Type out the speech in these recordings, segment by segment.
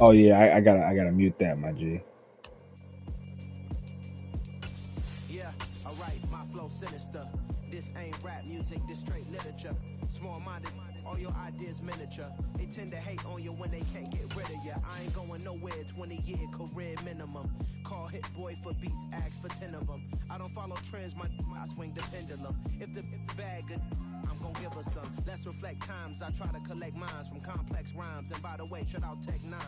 Oh yeah, I gotta mute that, my G. Yeah, alright, my flow sinister. This ain't rap music, this straight literature. Small-minded, all your ideas miniature. They tend to hate on you when they can't get rid of you. I ain't going nowhere, 20-year career minimum. Call Hit Boy for beats, ask for 10 of them. I don't follow trends, I swing the pendulum. If the bag good, I'm gon' give her some. Let's reflect times, I try to collect minds from complex rhymes. And by the way, shout out Tech 9.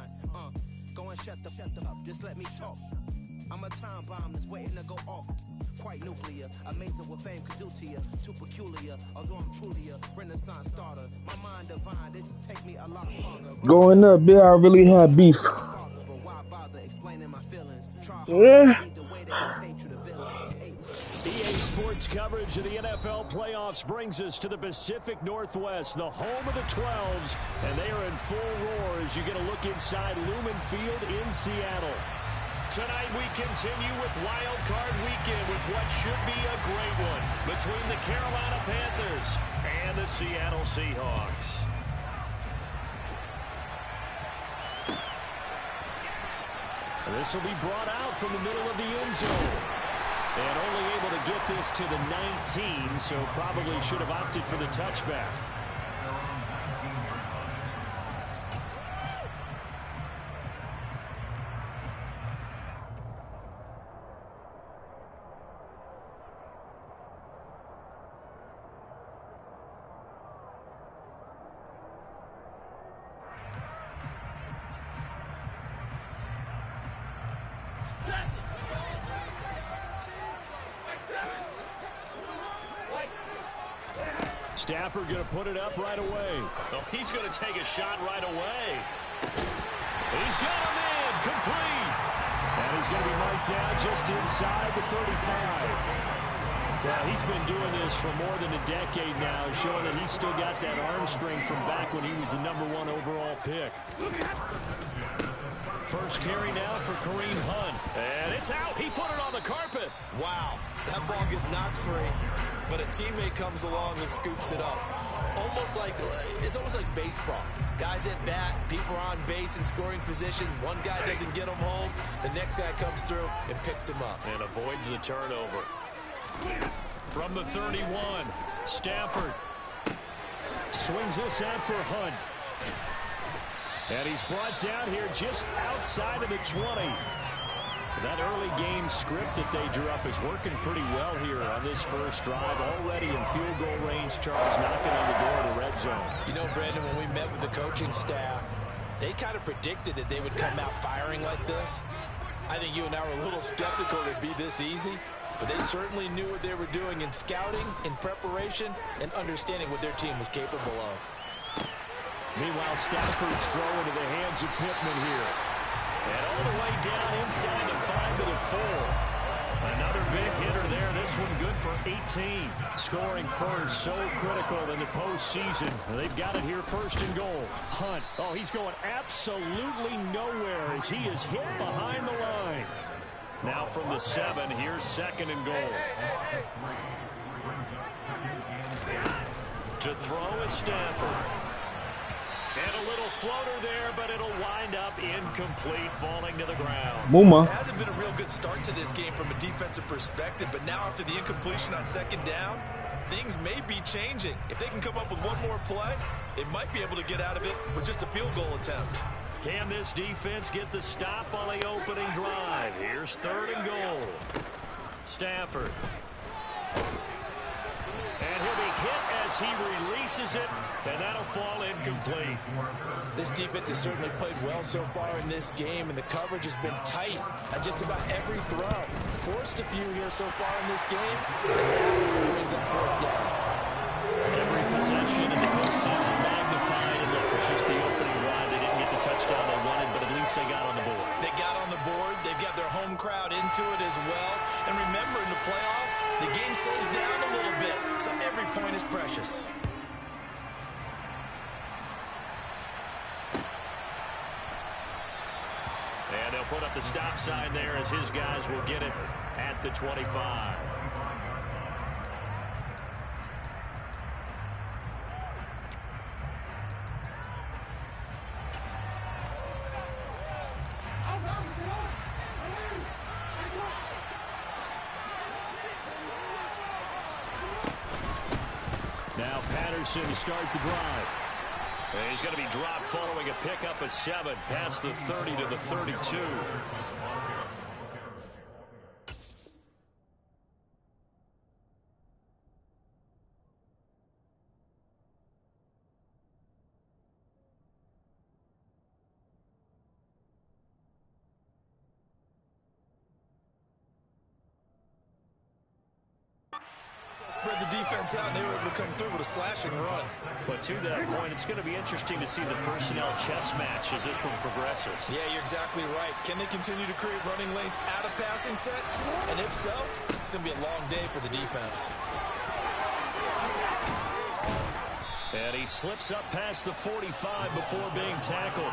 Go and shut the up, just let me talk. I'm a time bomb that's waiting to go off. Quite nuclear, amazing what fame could do to you. Too peculiar, although I'm truly a renaissance starter. My mind divine, it take me a lot farther. Going up, yeah, I really had beef. But why bother explaining my feelings? Try hard, Yeah. lead the way they gon' paint you the villain. EA Sports coverage of the NFL playoffs brings us to the Pacific Northwest, the home of the 12s, and they are in full roar as you get a look inside Lumen Field in Seattle. Tonight we continue with Wild Card Weekend with what should be a great one between the Carolina Panthers and the Seattle Seahawks. This will be brought out from the middle of the end zone. And only able to get this to the 19, so probably should have opted for the touchback. Stafford going to put it up right away. Oh, he's going to take a shot right away. He's got him in, complete. And he's going to be marked down just inside the 35. Well, he's been doing this for more than a decade now, showing that he's still got that arm strength from back when he was the #1 overall pick. First carry now for Kareem Hunt. And it's out. He put it on the carpet. Wow, that ball gets knocked free, but a teammate comes along and scoops it up. It's almost like baseball. Guys at bat, people are on base in scoring position. One guy doesn't get him home. The next guy comes through and picks him up. And avoids the turnover. From the 31, Stafford swings this out for Hunt. And he's brought down here just outside of the 20. That early game script that they drew up is working pretty well here on this first drive. Already in field goal range, Charles knocking on the door of the red zone. You know, Brandon, when we met with the coaching staff, they kind of predicted that they would come out firing like this. I think you and I were a little skeptical it would be this easy, but they certainly knew what they were doing in scouting, in preparation, and understanding what their team was capable of. Meanwhile, Stafford's throw into the hands of Pittman here. And all the way down inside the 5 to the 4. Another big hitter there. This one good for 18. Scoring first, so critical in the postseason. They've got it here first and goal. Hunt. Oh, he's going absolutely nowhere as he is hit behind the line. Now from the 7, here's second and goal. To throw is Stafford. And a little floater there, but it'll wind up incomplete, falling to the ground. Muma. It hasn't been a real good start to this game from a defensive perspective, but now after the incompletion on second down, things may be changing. If they can come up with one more play, they might be able to get out of it with just a field goal attempt. Can this defense get the stop on the opening drive? Here's third and goal. Stafford. And he'll be hit as he releases it, and that'll fall incomplete. This defense has certainly played well so far in this game, and the coverage has been tight on just about every throw. Forced a few here so far in this game, and brings up fourth down. Every possession in the postseason magnified, and look, it's just the opening drive. They didn't get the touchdown they wanted, but at least they got on the board. They got on the board. They've got their home crowd into it as well. And remember, in the playoffs, the game slows down a little bit, so every point is precious. And they'll put up the stop sign there as his guys will get it at the 25. Patterson to start the drive. And he's going to be dropped following a pickup of 7 past the 30 to the 32. Spread the defense out, and they were able to come through with a slashing run. But to that point, it's going to be interesting to see the personnel chess match as this one progresses. Yeah, you're exactly right. Can they continue to create running lanes out of passing sets? And if so, it's going to be a long day for the defense. And he slips up past the 45 before being tackled.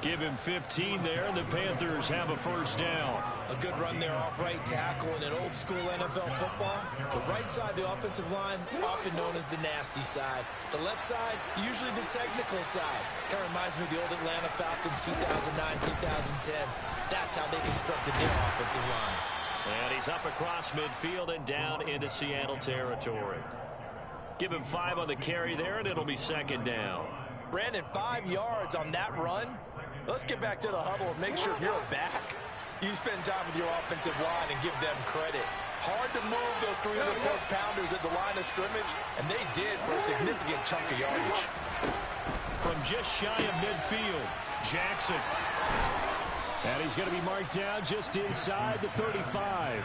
Give him 15 there, and the Panthers have a first down. A good run there off right tackle in an old-school NFL football. The right side, the offensive line, often known as the nasty side. The left side, usually the technical side. Kind of reminds me of the old Atlanta Falcons 2009-2010. That's how they constructed their offensive line. And he's up across midfield and down into Seattle territory. Give him 5 on the carry there, and it'll be second down. Brandon, 5 yards on that run. Let's get back to the huddle and make sure if you're a back, you spend time with your offensive line and give them credit. Hard to move those 300-plus pounders at the line of scrimmage, and they did for a significant chunk of yardage. From just shy of midfield, Jackson. And he's going to be marked down just inside the 35.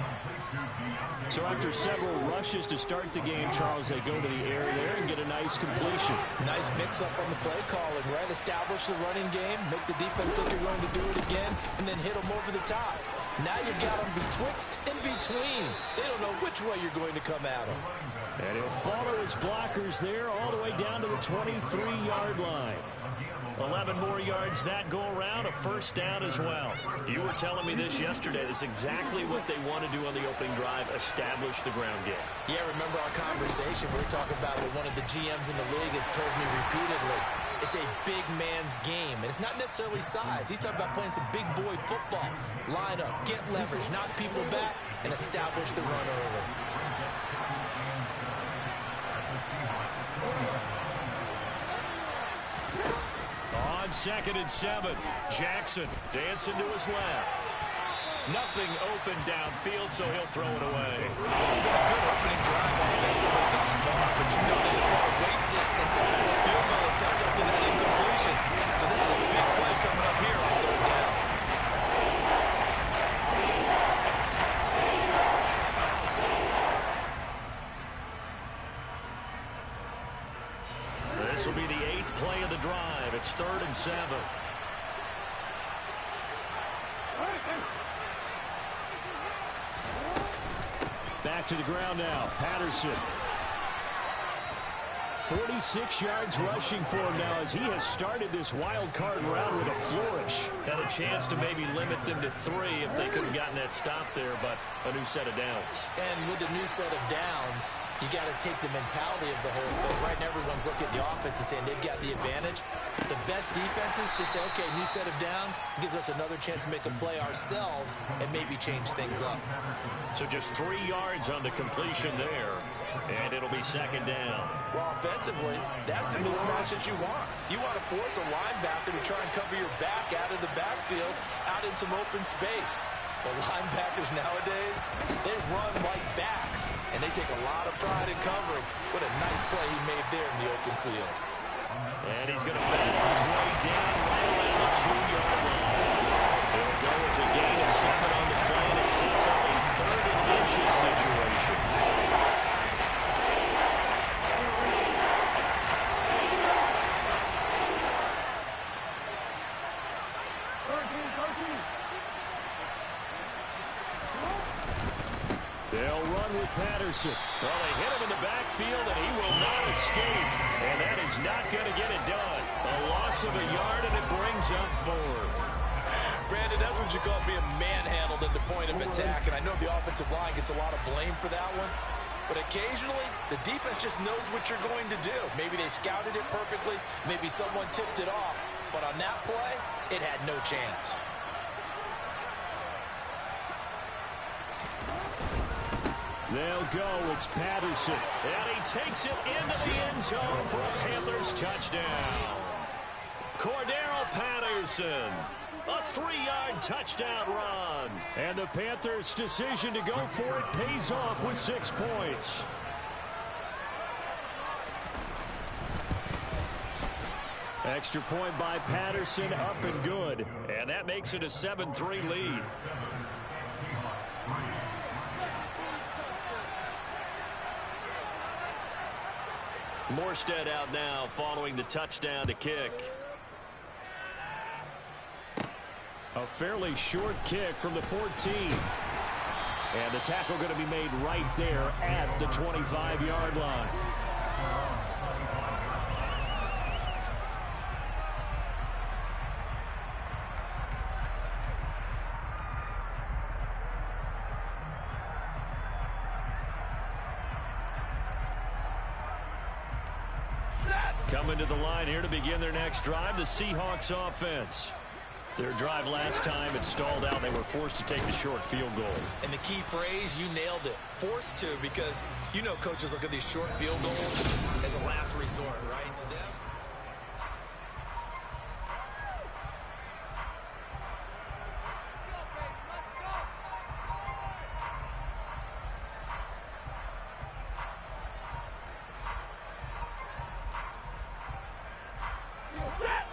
So after several rushes to start the game, Charles, they go to the air there and get a nice completion. Nice mix-up on the play calling, right? Establish the running game, make the defense think you're going to do it again, and then hit them over the top. Now you've got them betwixt and between. They don't know which way you're going to come at them. And he'll follow his blockers there all the way down to the 23-yard line. 11 more yards that go around, a first down as well. You were telling me this yesterday. This is exactly what they want to do on the opening drive, establish the ground game. Yeah, remember our conversation? We were talking about what one of the GMs in the league has told me repeatedly. It's a big man's game, and it's not necessarily size. He's talking about playing some big boy football. Line up, get leverage, knock people back, and establish the run early. On 2nd and 7, Jackson dancing to his left. Nothing open downfield, so he'll throw it away. It's been a good opening drive offensively thus far, but you know they don't want to waste it and settle for a field goal attempt after that incompletion. So this is a big play coming up here on 3rd down. This will be the 8th play of the drive. It's 3rd and 7. Back to the ground now. Patterson. 46 yards rushing for him now as he has started this wild card round with a flourish. Had a chance to maybe limit them to 3 if they could have gotten that stop there, but a new set of downs. And with a new set of downs, you got to take the mentality of the whole thing. Right now, everyone's looking at the offense and saying they've got the advantage. The best defenses just say, okay, new set of downs gives us another chance to make a play ourselves and maybe change things up. So just 3 yards on the completion there, and it'll be 2nd down. Well, offensively, that's the mismatch that you want. You want to force a linebacker to try and cover your back out of the backfield, out in some open space. The linebackers nowadays, they run like backs, and they take a lot of pride in covering. What a nice play he made there in the open field. And he's going to battle his way down right around the 2-yard line. It'll go as a gain of 7 on the play, and it sets up a 3rd and inches situation. They'll run with Patterson. Well, they hit him in the backfield, and he will not escape. And that is not going to get it done. A loss of a yard, and it brings up 4th. Brandon, that's what you call being manhandled at the point of attack. And I know the offensive line gets a lot of blame for that one. But occasionally, the defense just knows what you're going to do. Maybe they scouted it perfectly. Maybe someone tipped it off. But on that play, it had no chance. They'll go. It's Patterson. And he takes it into the end zone for a Panthers touchdown. Cordero Patterson. A 3-yard touchdown run. And the Panthers' decision to go for it pays off with 6 points. Extra point by Patterson, up and good. And that makes it a 7-3 lead. Morstead out now following the touchdown to kick. A fairly short kick from the 14. And the tackle going to be made right there at the 25-yard line. Coming to the line here to begin their next drive, the Seahawks offense. Their drive last time, it stalled out. They were forced to take the short field goal. And the key phrase, you nailed it. Forced to, because you know coaches look at these short field goals as a last resort, right? To them.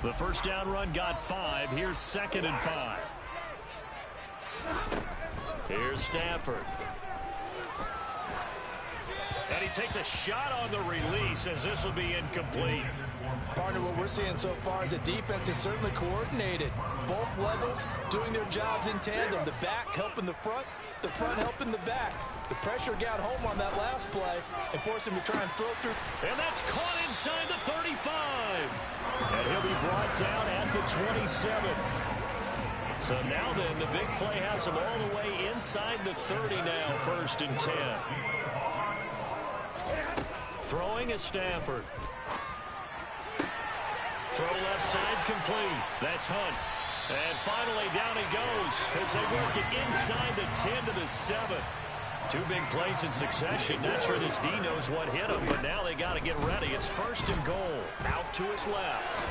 The first down run got 5. Here's 2nd and 5. Here's Stafford. And he takes a shot on the release as this will be incomplete. Partner, what we're seeing so far is the defense is certainly coordinated. Both levels doing their jobs in tandem. The back helping the front helping the back. The pressure got home on that last play and forced him to try and throw through. And that's caught inside the 35. And he'll be brought down at the 27. So now then, the big play has him all the way inside the 30 now, 1st and 10. Throwing is Stafford. Throw left side complete. That's Hunt. And finally down he goes as they work it inside the 10 to the 7. 2 big plays in succession. Not sure this D knows what hit him, but now they got to get ready. It's 1st and goal. Out to his left.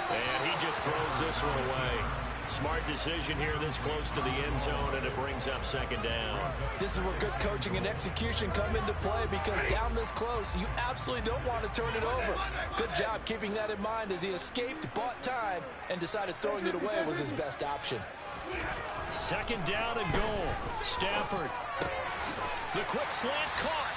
And he just throws this one away. Smart decision here this close to the end zone, and it brings up 2nd down. This is where good coaching and execution come into play, because down this close, you absolutely don't want to turn it over. Good job keeping that in mind as he escaped, bought time, and decided throwing it away was his best option. 2nd down and goal. Stafford. The quick slant caught.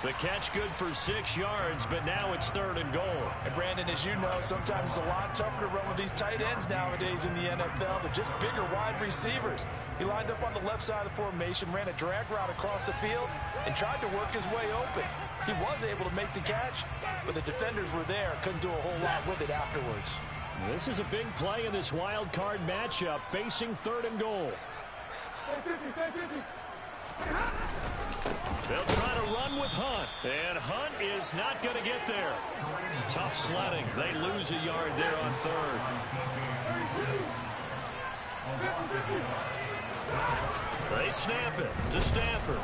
The catch good for 6 yards, but now it's 3rd and goal. And Brandon, as you know, sometimes it's a lot tougher to run with these tight ends nowadays in the NFL. They're just bigger wide receivers. He lined up on the left side of the formation, ran a drag route across the field, and tried to work his way open. He was able to make the catch, but the defenders were there, couldn't do a whole lot with it afterwards. This is a big play in this wild card matchup, facing 3rd and goal. They'll try to run with Hunt, and Hunt is not going to get there. Tough sledding. They lose a yard there on 3rd. They snap it to Stafford.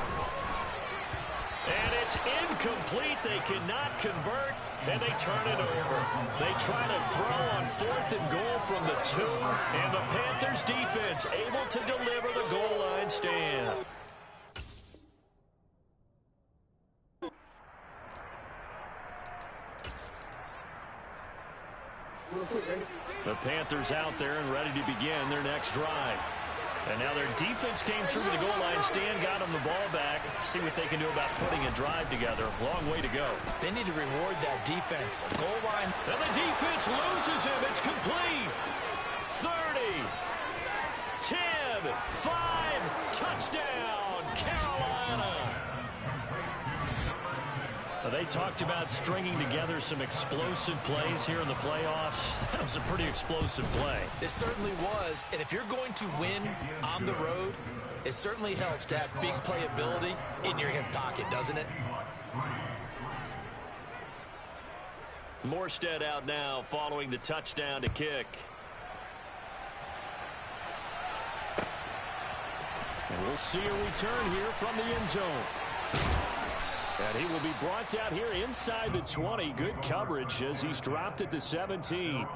And it's incomplete. They cannot convert, and they turn it over. They try to throw on 4th and goal from the 2, and the Panthers defense able to deliver the goal line stand. The Panthers out there and ready to begin their next drive. And now their defense came through to the goal line stand, got them the ball back. See what they can do about putting a drive together. Long way to go. They need to reward that defense. Goal line. And the defense loses him. It's complete. 30, 10, 5, touchdown, Carolina. They talked about stringing together some explosive plays here in the playoffs. That was a pretty explosive play. It certainly was. And if you're going to win on the road, it certainly helps to have big playability in your hip pocket, doesn't it? Morstead out now following the touchdown to kick. And we'll see a return here from the end zone. And he will be brought down here inside the 20. Good coverage as he's dropped at the 17.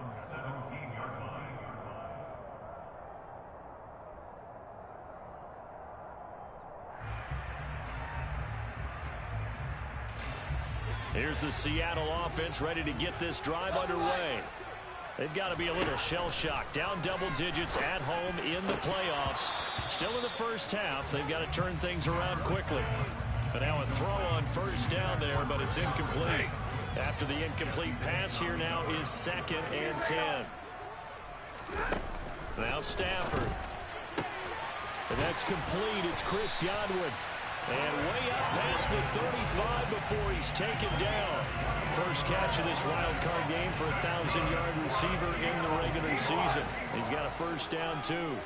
Here's the Seattle offense ready to get this drive underway. They've got to be a little shell-shocked. Down double digits at home in the playoffs. Still in the first half. They've got to turn things around quickly. But now a throw on first down there, but it's incomplete. After the incomplete pass, here now is 2nd and 10. Now Stafford. And that's complete. It's Chris Godwin. And way up past the 35 before he's taken down. First catch of this wild card game for a 1,000-yard receiver in the regular season. He's got a first down, too.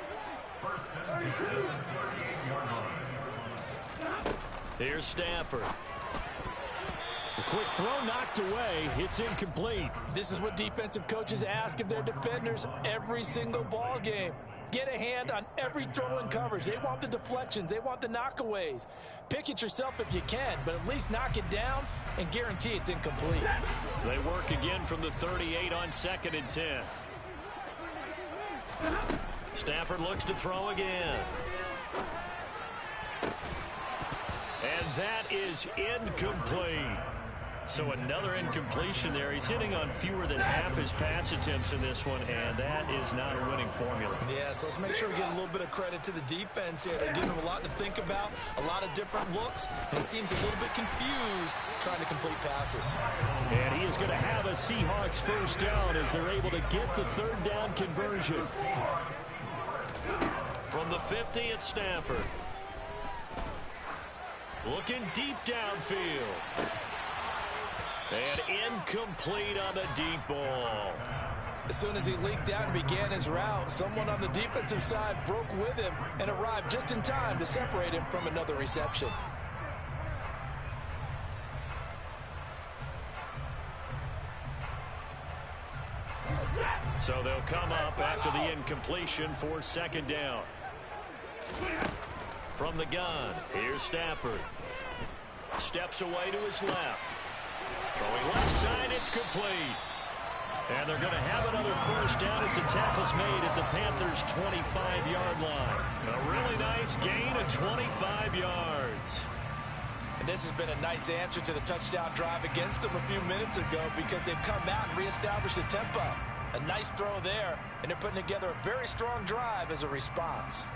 Here's Stafford. A quick throw knocked away. It's incomplete. This is what defensive coaches ask of their defenders every single ball game. Get a hand on every throw in coverage. They want the deflections. They want the knockaways. Pick it yourself if you can, but at least knock it down and guarantee it's incomplete. They work again from the 38 on 2nd and 10. Stafford looks to throw again. And that is incomplete. So another incompletion there. He's hitting on fewer than half his pass attempts in this one, and that is not a winning formula. Yeah, so let's make sure we give a little bit of credit to the defense here. They're giving him a lot to think about, a lot of different looks, and he seems a little bit confused trying to complete passes. And he is going to have a Seahawks first down as they're able to get the 3rd down conversion. From the 50, it's Stafford. Looking deep downfield. And incomplete on the deep ball. As soon as he leaked out and began his route, someone on the defensive side broke with him and arrived just in time to separate him from another reception. So they'll come up after the incompletion for 2nd down. From the gun, here's Stafford. Steps away to his left. Throwing left side, it's complete. And they're going to have another first down as the tackle's made at the Panthers' 25-yard line. A really nice gain of 25 yards. And this has been a nice answer to the touchdown drive against them a few minutes ago because they've come out and reestablished the tempo. A nice throw there, and they're putting together a very strong drive as a response.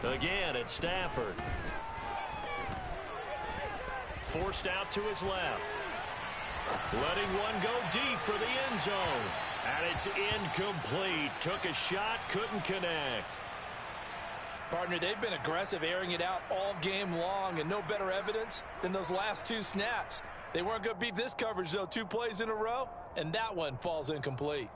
Again, it's Stafford. Forced out to his left. Letting one go deep for the end zone. And it's incomplete. Took a shot, couldn't connect. Partner, they've been aggressive, airing it out all game long, and no better evidence than those last 2 snaps. They weren't going to beat this coverage, though, 2 plays in a row, and that one falls incomplete.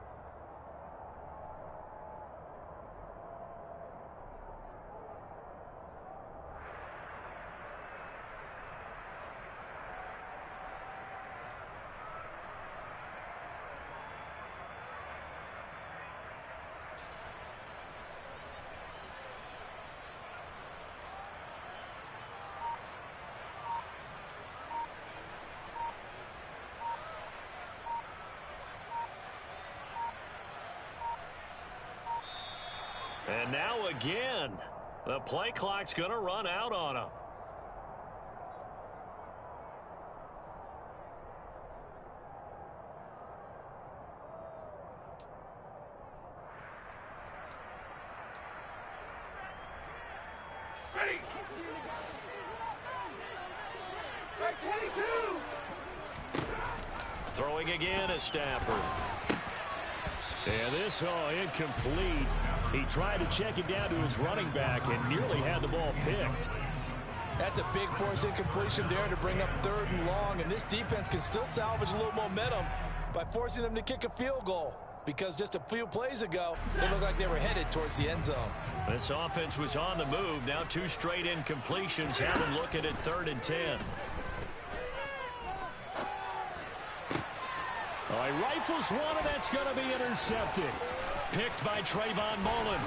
And now again, the play clock's going to run out on him. Throwing again is Stafford. And this, incomplete. He tried to check it down to his running back and nearly had the ball picked. That's a big force incompletion there to bring up 3rd and long, and this defense can still salvage a little momentum by forcing them to kick a field goal, because just a few plays ago, they looked like they were headed towards the end zone. This offense was on the move. Now 2 straight incompletions have them looking at 3rd and 10. Oh, he rifles one, and that's going to be intercepted. Picked by Trayvon Mullen.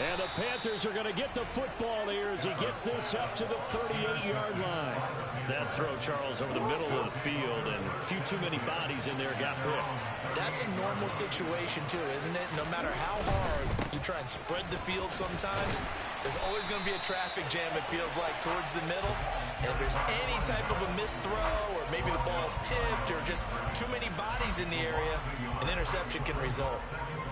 And the Panthers are going to get the football here as he gets this up to the 38-yard line. That throw, Charles, over the middle of the field, and a few too many bodies in there got picked. That's a normal situation, too, isn't it? No matter how hard you try and spread the field sometimes, there's always going to be a traffic jam, it feels like, towards the middle. And if there's any type of a missed throw, or maybe the ball's tipped, or just too many bodies in the area, an interception can result.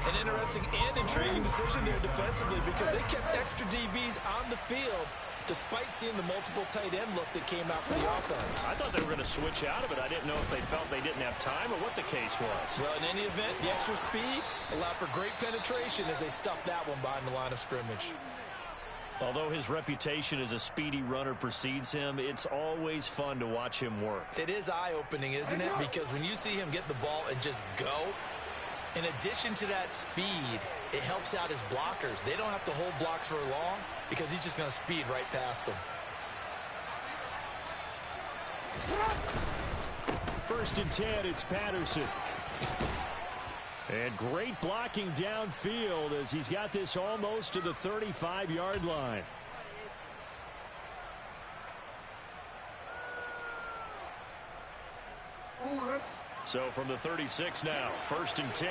An interesting and intriguing decision there defensively, because they kept extra DBs on the field despite seeing the multiple tight end look that came out for the offense. I thought they were going to switch out of it. I didn't know if they felt they didn't have time or what the case was. Well, in any event, the extra speed allowed for great penetration as they stuffed that one behind the line of scrimmage. Although his reputation as a speedy runner precedes him, it's always fun to watch him work. It is eye-opening, isn't it? Because when you see him get the ball and just go, in addition to that speed, it helps out his blockers. They don't have to hold blocks for long because he's just going to speed right past them. 1st and 10, it's Patterson. And great blocking downfield as he's got this almost to the 35-yard line. So from the 36 now, 1st and 10.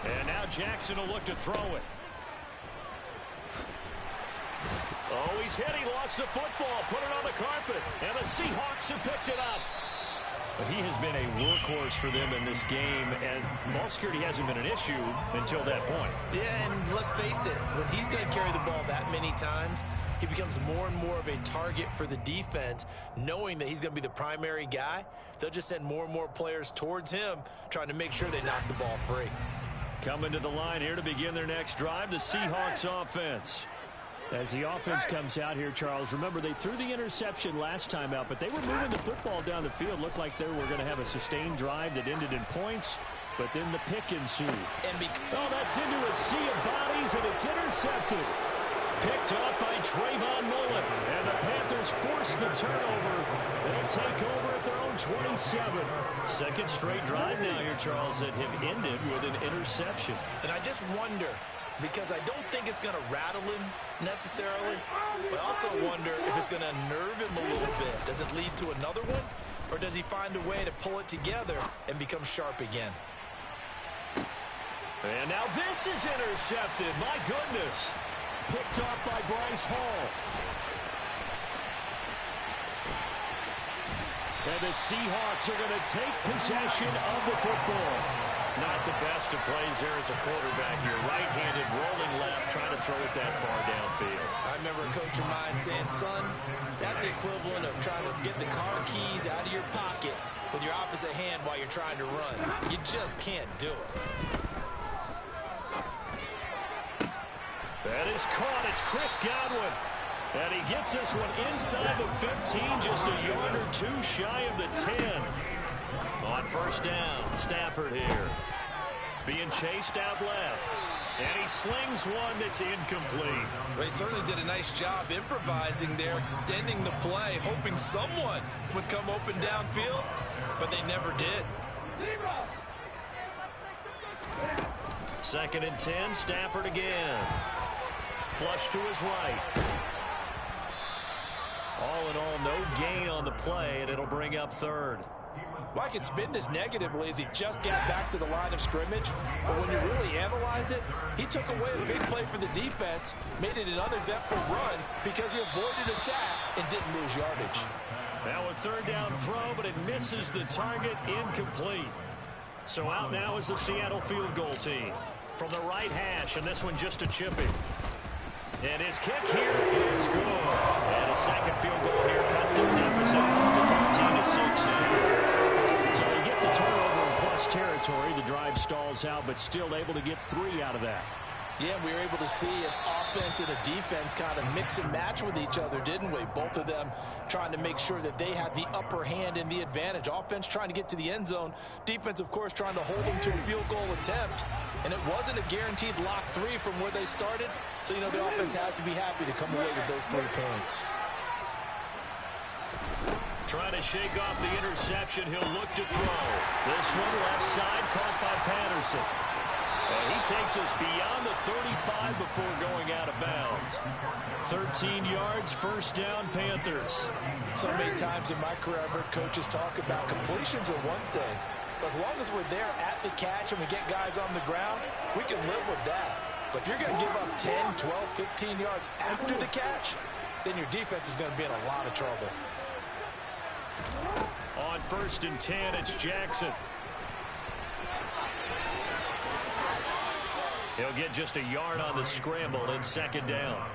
And now Jackson will look to throw it. Oh, he's hit. He lost the football. Put it on the carpet. And the Seahawks have picked it up. But he has been a workhorse for them in this game, and ball security hasn't been an issue until that point. Yeah, and let's face it, when he's going to carry the ball that many times, he becomes more and more of a target for the defense, knowing that he's going to be the primary guy. They'll just send more and more players towards him, trying to make sure they knock the ball free. Coming to the line here to begin their next drive, the Seahawks offense. As the offense comes out here, Charles, remember they threw the interception last time out, but they were moving the football down the field. Looked like they were going to have a sustained drive that ended in points, but then the pick ensued. Oh, that's into a sea of bodies, and it's intercepted. Picked up by Trayvon Mullen, and the Panthers force the turnover. They'll take over at their own 27. Second straight drive now here, Charles, that have ended with an interception. And I just wonder, because I don't think it's going to rattle him necessarily, but I also wonder if it's going to unnerve him a little bit. Does it lead to another one, or does he find a way to pull it together and become sharp again? And now this is intercepted. My goodness. Picked off by Bryce Hall. And the Seahawks are going to take possession of the football. Not the best of plays there as a quarterback. You're right-handed, rolling left, trying to throw it that far downfield. I remember a coach of mine saying, son, that's the equivalent of trying to get the car keys out of your pocket with your opposite hand while you're trying to run. You just can't do it. That is caught. It's Chris Godwin. And he gets this one inside the 15, just a yard or two shy of the 10. On 1st down, Stafford here. Being chased out left. And he slings one that's incomplete. Well, he certainly did a nice job improvising there, extending the play, hoping someone would come open downfield, but they never did. 2nd and 10, Stafford again. Flush to his right. All in all, no gain on the play, and it'll bring up 3rd. Well, I can spin this negatively as he just got back to the line of scrimmage. But when you really analyze it, he took away a big play for the defense, made it an uneventful run because he avoided a sack and didn't lose yardage. Now a third down throw, but it misses the target, incomplete. So out now is the Seattle field goal team from the right hash, and this one just a chipping. And his kick here is good. And a second field goal here cuts their deficit to 13-6 now. So they get the turnover in plus territory. The drive stalls out, but still able to get 3 out of that. Yeah, we were able to see an offense and a defense kind of mix and match with each other, didn't we? Both of them trying to make sure that they had the upper hand and the advantage. Offense trying to get to the end zone. Defense, of course, trying to hold them to a field goal attempt. And it wasn't a guaranteed lock 3 from where they started. So, you know, the offense has to be happy to come away with those 3 points. Trying to shake off the interception. He'll look to throw. This one left side caught by Patterson. And he takes us beyond the 35 before going out of bounds. 13 yards, first down, Panthers. So many times in my career, I've heard coaches talk about completions are one thing. But as long as we're there at the catch and we get guys on the ground, we can live with that. But if you're going to give up 10, 12, 15 yards after the catch, then your defense is going to be in a lot of trouble. On 1st and 10, it's Jackson. He'll get just a yard on the scramble in 2nd down.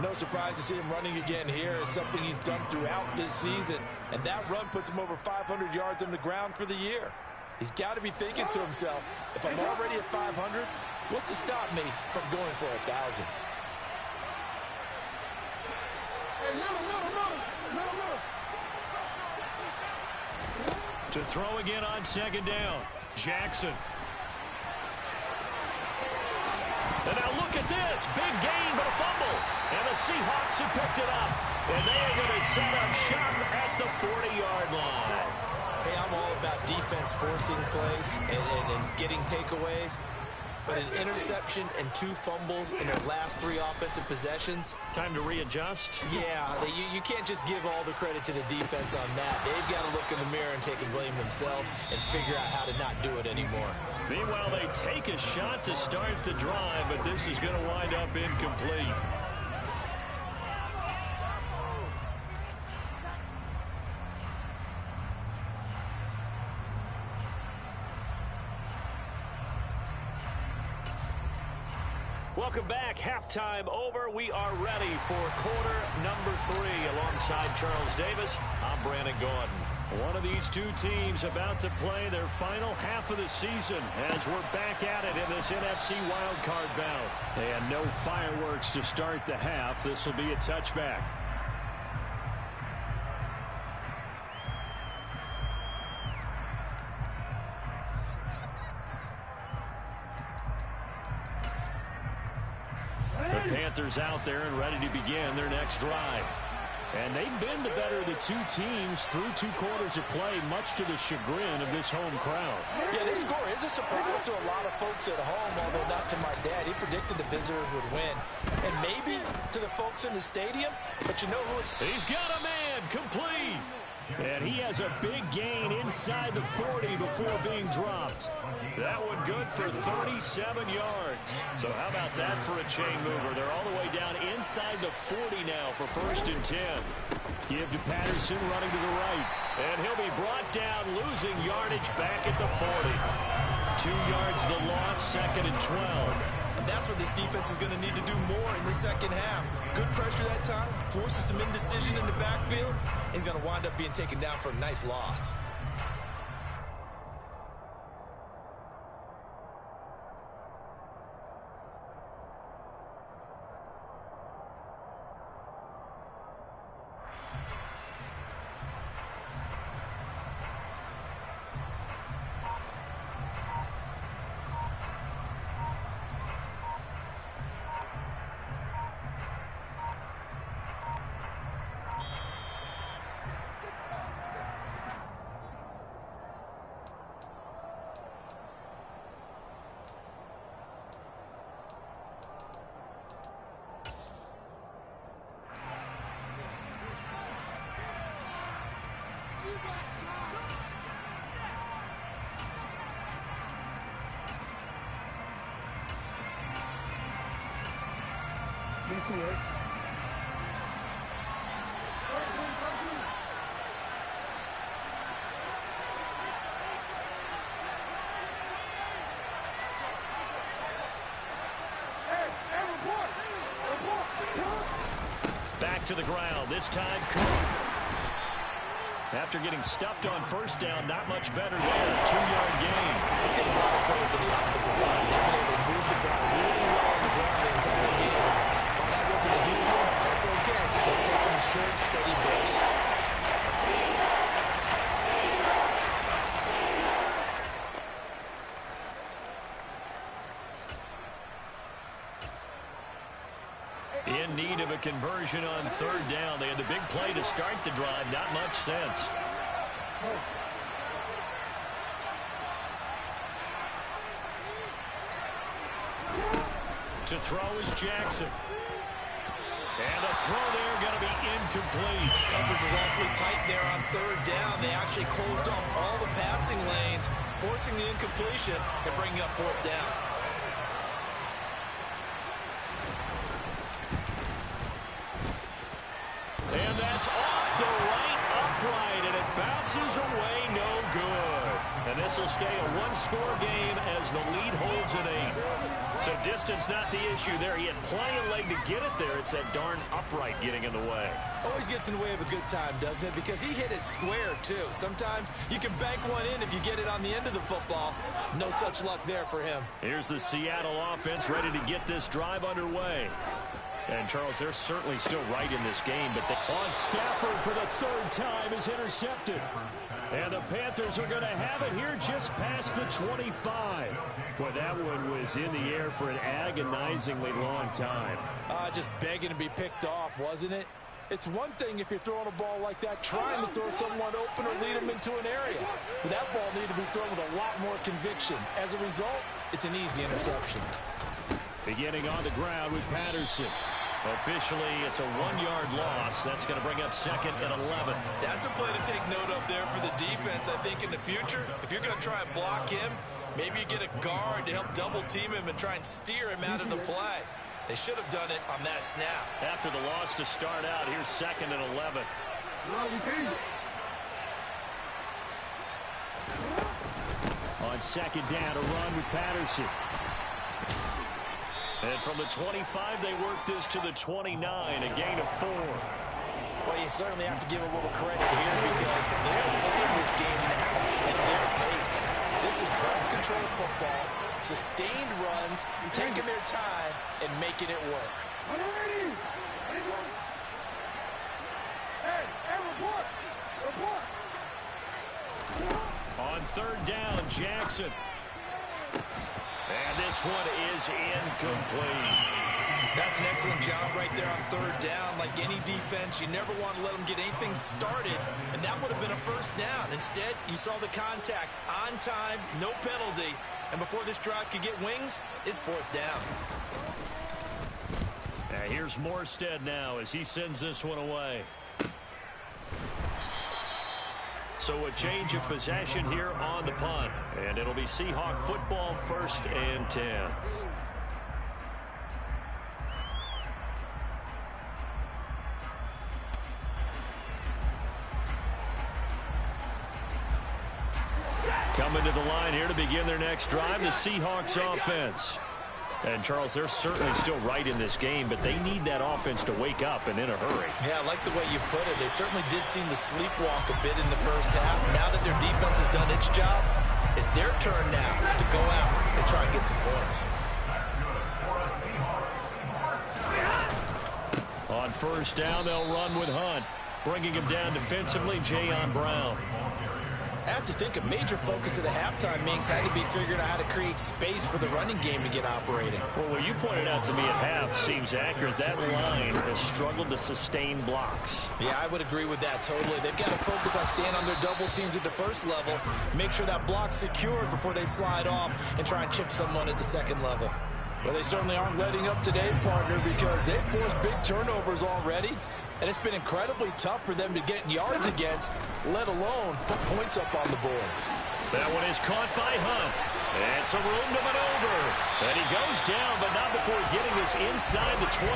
No surprise to see him running again here. It's something he's done throughout this season. And that run puts him over 500 yards on the ground for the year. He's got to be thinking to himself, if I'm already at 500, what's to stop me from going for 1,000? To throw again on 2nd down, Jackson. And now look at this. Big gain, but a fumble. And the Seahawks have picked it up. And they are going to set up shop at the 40-yard line. Hey, I'm all about defense forcing plays and getting takeaways. But an interception and 2 fumbles in their last 3 offensive possessions. Time to readjust. Yeah, you can't just give all the credit to the defense on that. They've got to look in the mirror and take and blame themselves and figure out how to not do it anymore. Meanwhile, they take a shot to start the drive, but this is going to wind up incomplete. Welcome back. Halftime over. We are ready for quarter number 3. Alongside Charles Davis, I'm Brandon Gaudin. One of these two teams about to play their final half of the season as we're back at it in this NFC wildcard bout. And no fireworks to start the half. This will be a touchback. The Panthers out there and ready to begin their next drive. And they've been the better of the 2 teams through 2 quarters of play, much to the chagrin of this home crowd. Yeah, this score is a surprise to a lot of folks at home, although not to my dad. He predicted the visitors would win. And maybe to the folks in the stadium, but you know who? He's got a man, complete. And he has a big gain inside the 40 before being dropped. That one good for 37 yards. So how about that for a chain mover? They're all the way down inside the 40 now for 1st and 10. Give to Patterson running to the right. And he'll be brought down, losing yardage back at the 40. 2 yards the loss, 2nd and 12. And that's what this defense is going to need to do more in the second half. Good pressure that time, forces some indecision in the backfield. He's going to wind up being taken down for a nice loss. Back to the ground. This time, Cook. After getting stuffed on first down, not much better there. 2-yard gain. Let's give a lot of credit to the offensive line. They've been able to move the ball really well on the ground the entire game. While that wasn't a huge one, that's okay. They're taking a short, steady burst. In need of a conversion on third down. They had the big play to start the drive. Not much sense. To throw is Jackson. And the throw there going to be incomplete. Coverage is awfully tight there on third down. They actually closed off all the passing lanes, forcing the incompletion and bringing up fourth down. And that's off the right upright, and it bounces away, no good. And this will stay a one-score game as the lead holds at 8. So distance not the issue there. He had plenty of leg to get it there. It's that darn upright getting in the way. Always gets in the way of a good time, doesn't it? Because he hit it square, too. Sometimes you can bank one in if you get it on the end of the football. No such luck there for him. Here's the Seattle offense ready to get this drive underway. And, Charles, they're certainly still right in this game, but on Stafford for the third time is intercepted. And the Panthers are going to have it here just past the 25. Boy, that one was in the air for an agonizingly long time. Just begging to be picked off, wasn't it? It's one thing if you're throwing a ball like that, trying to throw someone open or lead them into an area. But that ball needed to be thrown with a lot more conviction. As a result, it's an easy interception. Beginning on the ground with Patterson. Officially, it's a 1-yard loss. That's going to bring up second and 11. That's a play to take note of there for the defense, I think, in the future. If you're going to try and block him, maybe you get a guard to help double-team him and try and steer him out of the play. They should have done it on that snap. After the loss to start out, here's second and 11. On second down, a run with Patterson. And from the 25, they work this to the 29, a gain of 4. Well, you certainly have to give a little credit here because they're playing this game now at their pace. This is ball control football, sustained runs, taking their time, and making it work. On third down, Jackson. And this one is incomplete. That's an excellent job right there on third down. Like any defense, you never want to let them get anything started, and that would have been a first down. Instead, you saw the contact on time, no penalty, and before this drive could get wings, it's fourth down. Here's Morstead now as he sends this one away. So a change of possession here on the punt. And it'll be Seahawk football, 1st and 10. Coming to the line here to begin their next drive, the Seahawks offense. And, Charles, they're certainly still right in this game, but they need that offense to wake up and in a hurry. Yeah, I like the way you put it. They certainly did seem to sleepwalk a bit in the first half. Now that their defense has done its job, it's their turn now to go out and try and get some points. On first down, they'll run with Hunt. Bringing him down defensively, Jayon Brown. I have to think a major focus of the halftime meetings had to be figuring out how to create space for the running game to get operating. Well, what you pointed out to me at half seems accurate. That line has struggled to sustain blocks. Yeah, I would agree with that totally. They've got to focus on staying on their double teams at the first level, make sure that block's secured before they slide off and try and chip someone at the second level. Well, they certainly aren't letting up today, partner, because they've forced big turnovers already. And it's been incredibly tough for them to get yards against, let alone put points up on the board. That one is caught by Hunt. And some room to maneuver. And he goes down, but not before getting this inside the 25.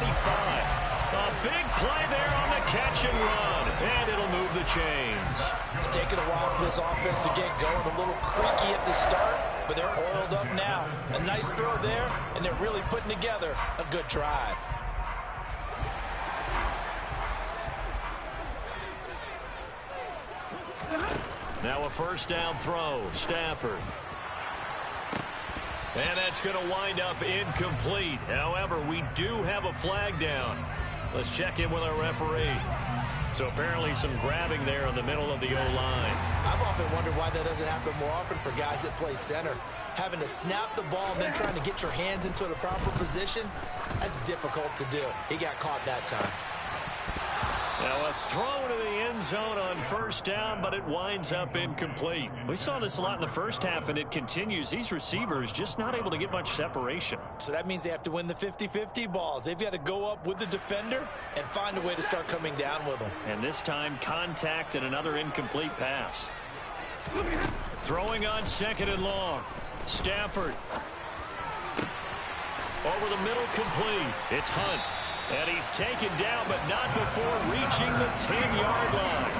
A big play there on the catch and run. And it'll move the chains. It's taken a while for this offense to get going. A little creaky at the start, but they're oiled up now. A nice throw there, and they're really putting together a good drive. Now a first down throw. Stafford. And that's going to wind up incomplete. However, we do have a flag down. Let's check in with our referee. So apparently some grabbing there in the middle of the O-line. I've often wondered why that doesn't happen more often for guys that play center. Having to snap the ball and then trying to get your hands into the proper position, that's difficult to do. He got caught that time. Now a throw to the end zone on first down, but it winds up incomplete. We saw this a lot in the first half, and it continues. These receivers just not able to get much separation. So that means they have to win the 50-50 balls. They've got to go up with the defender and find a way to start coming down with them. And this time, contact and another incomplete pass. Throwing on second and long. Stafford. Over the middle, complete. It's Hunt. And he's taken down, but not before reaching the 10-yard line.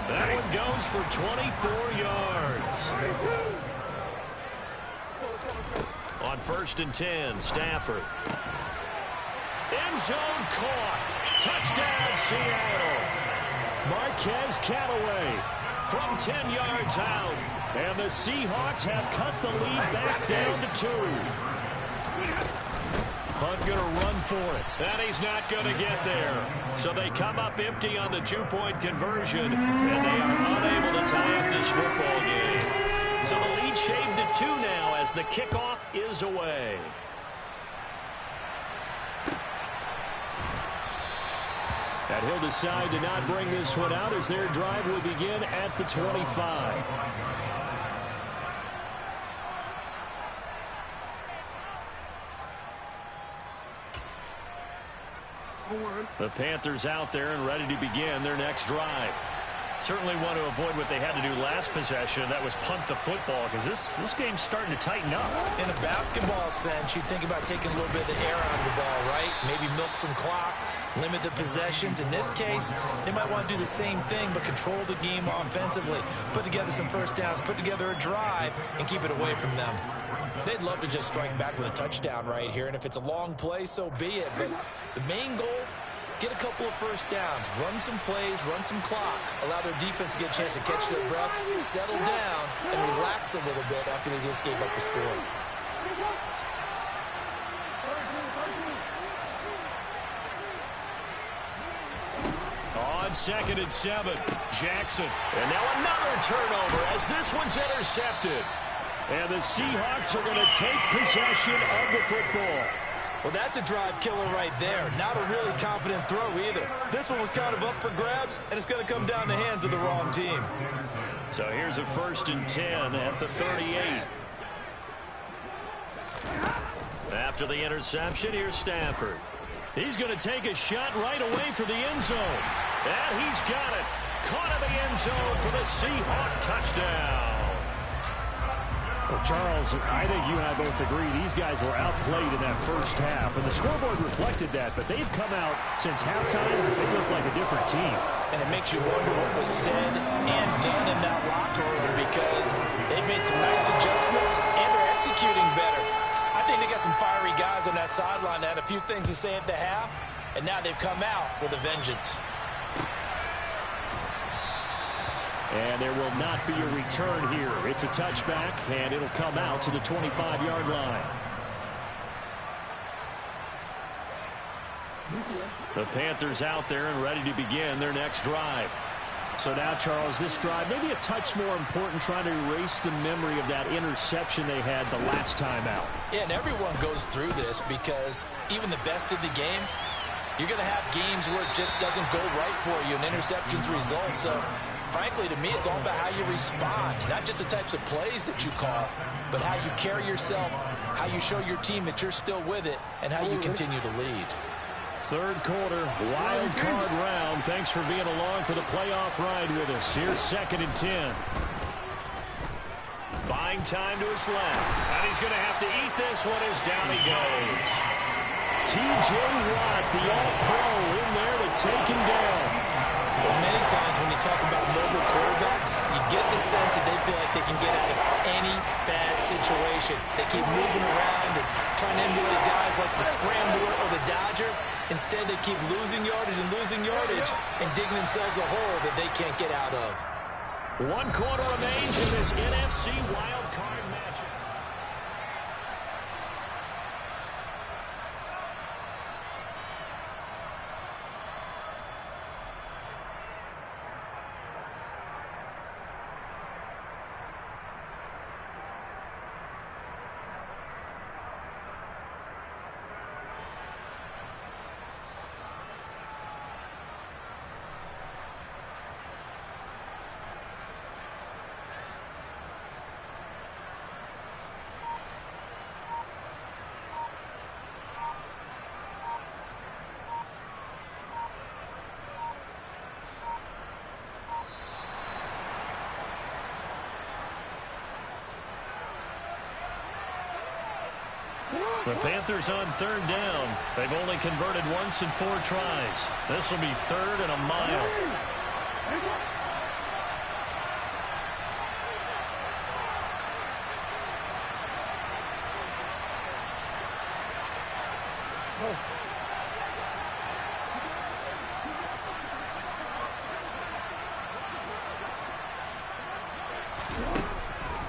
That one goes for 24 yards. On first and 10, Stafford. End zone caught. Touchdown, Seattle. Marquez Callaway from 10 yards out. And the Seahawks have cut the lead back down to 2. Hunt going to run for it. And he's not going to get there. So they come up empty on the two-point conversion, and they are unable to tie up this football game. So the lead shaved to 2 now as the kickoff is away. And he'll decide to not bring this one out as their drive will begin at the 25. The Panthers out there and ready to begin their next drive. Certainly want to avoid what they had to do last possession. That was punt the football, because this game's starting to tighten up. In a basketball sense, you think about taking a little bit of the air out of the ball, right? Maybe milk some clock, limit the possessions. In this case, they might want to do the same thing, but control the game offensively. Put together some first downs, put together a drive, and keep it away from them. They'd love to just strike back with a touchdown right here, and if it's a long play, so be it. But the main goal, get a couple of first downs, run some plays, run some clock, allow their defense to get a chance to catch their breath, settle down, and relax a little bit after they just gave up a score. On second and 7, Jackson. And now another turnover as this one's intercepted. And the Seahawks are going to take possession of the football. Well, that's a drive killer right there. Not a really confident throw either. This one was kind of up for grabs, and it's going to come down the hands of the wrong team. So here's a first and 10 at the 38. After the interception, here's Stafford. He's going to take a shot right away for the end zone. And he's got it. Caught in the end zone for the Seahawk touchdown. Well, Charles, I think you and I both agree these guys were outplayed in that first half, and the scoreboard reflected that, but they've come out since halftime, they look like a different team. And it makes you wonder what was said and done in that locker room, because they've made some nice adjustments, and they're executing better. I think they got some fiery guys on that sideline that had a few things to say at the half, and now they've come out with a vengeance. And there will not be a return here. It's a touchback, and it'll come out to the 25-yard line. The Panthers out there and ready to begin their next drive. So now, Charles, this drive maybe a touch more important, trying to erase the memory of that interception they had the last time out. Yeah, and everyone goes through this because even the best of the game, you're going to have games where it just doesn't go right for you, and interceptions result. So, frankly, to me, it's all about how you respond, not just the types of plays that you call, but how you carry yourself, how you show your team that you're still with it, and how you continue to lead. Third quarter, wild card round. Thanks for being along for the playoff ride with us. Here's second and 10. Buying time to his left. And he's going to have to eat this one as down he goes. T.J. Watt, the all-pro, in there to take him down. Many times when you talk about mobile quarterbacks, you get the sense that they feel like they can get out of any bad situation. They keep moving around and trying to emulate guys like the Scrambler or the Dodger. Instead, they keep losing yardage and digging themselves a hole that they can't get out of. 1 quarter remains in this NFC wild card matchup. The Panthers on 3rd down. They've only converted once in 4 tries. This will be 3rd and a mile.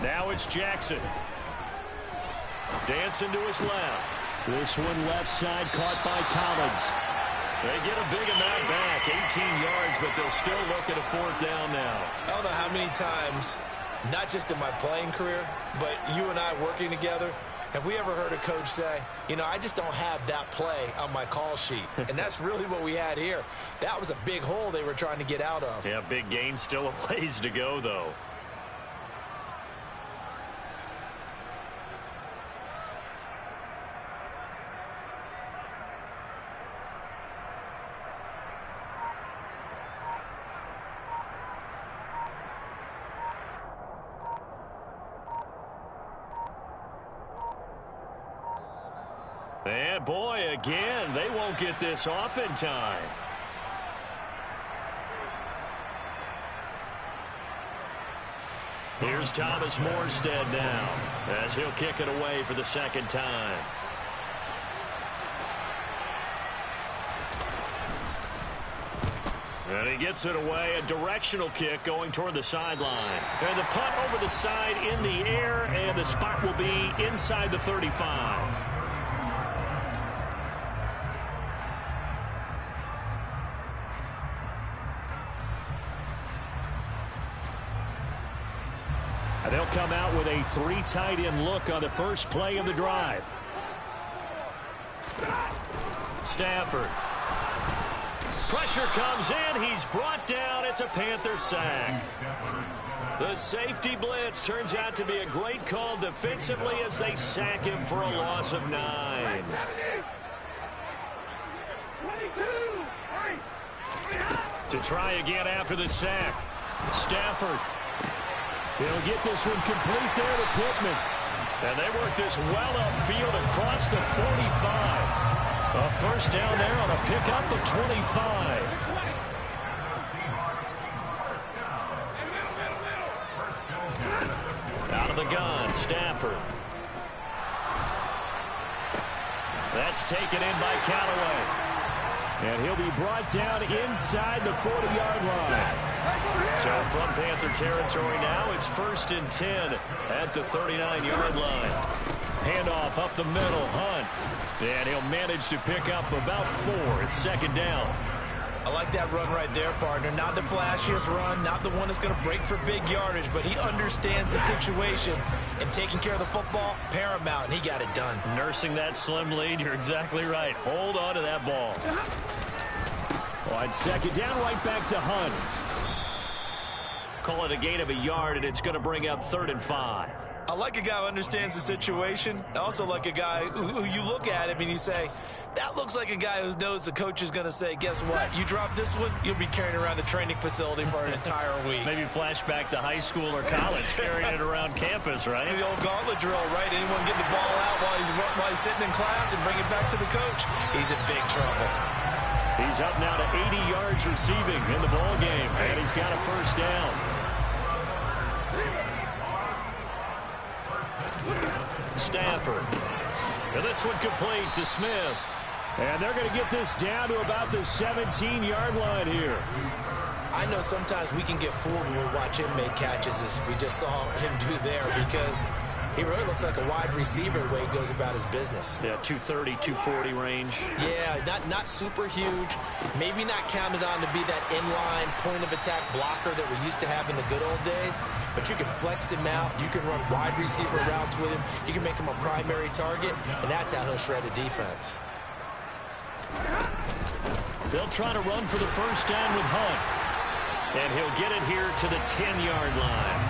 Now it's Jackson. Dancing to his left. This one left side caught by Collins. They get a big amount back, 18 yards, but they'll still look at a 4th down now. I don't know how many times, not just in my playing career, but you and I working together, have we ever heard a coach say, you know, I just don't have that play on my call sheet. And that's really what we had here. That was a big hole they were trying to get out of. Yeah, big gain, still a ways to go, though. And boy, again, they won't get this off in time. Here's Thomas Morstead now, as he'll kick it away for the 2nd time. And he gets it away, a directional kick going toward the sideline. And the punt over the side in the air, and the spot will be inside the 35. And they'll come out with a 3 tight end look on the first play of the drive. Stafford. Pressure comes in. He's brought down. It's a Panther sack. The safety blitz turns out to be a great call defensively as they sack him for a loss of 9. To try again after the sack. Stafford. He'll get this one complete there to Pittman. And they work this well upfield across the 45. A first down there on a pickup of 25. Out of the gun, Stafford. That's taken in by Callaway. And he'll be brought down inside the 40-yard line. So from Panther territory now, it's 1st and 10 at the 39-yard line. Handoff up the middle, Hunt. And he'll manage to pick up about 4. It's 2nd down. I like that run right there, partner. Not the flashiest run, not the one that's going to break for big yardage, but he understands the situation, and taking care of the football, paramount, and he got it done. Nursing that slim lead, you're exactly right. Hold on to that ball. On 2nd down, right back to Hunt. Call it a gain of a yard, and it's going to bring up 3rd and 5. I like a guy who understands the situation. I also like a guy who you look at him and you say, That looks like a guy who knows the coach is going to say, guess what? You drop this one, you'll be carrying around the training facility for an entire week. Maybe flashback to high school or college, carrying it around campus, right? The old gauntlet drill, right? Anyone get the ball out while he's sitting in class and bring it back to the coach? He's in big trouble. He's up now to 80 yards receiving in the ball game, and he's got a first down. Stafford. And this one complete to Smith. And they're going to get this down to about the 17-yard line here. I know sometimes we can get fooled when we watch him make catches, as we just saw him do there, because he really looks like a wide receiver the way he goes about his business. Yeah, 230, 240 range. Yeah, not super huge. Maybe not counted on to be that inline point-of-attack blocker that we used to have in the good old days, but you can flex him out. You can run wide receiver routes with him. You can make him a primary target, and that's how he'll shred a defense. They'll try to run for the first down with Hunt. And he'll get it here to the 10-yard line.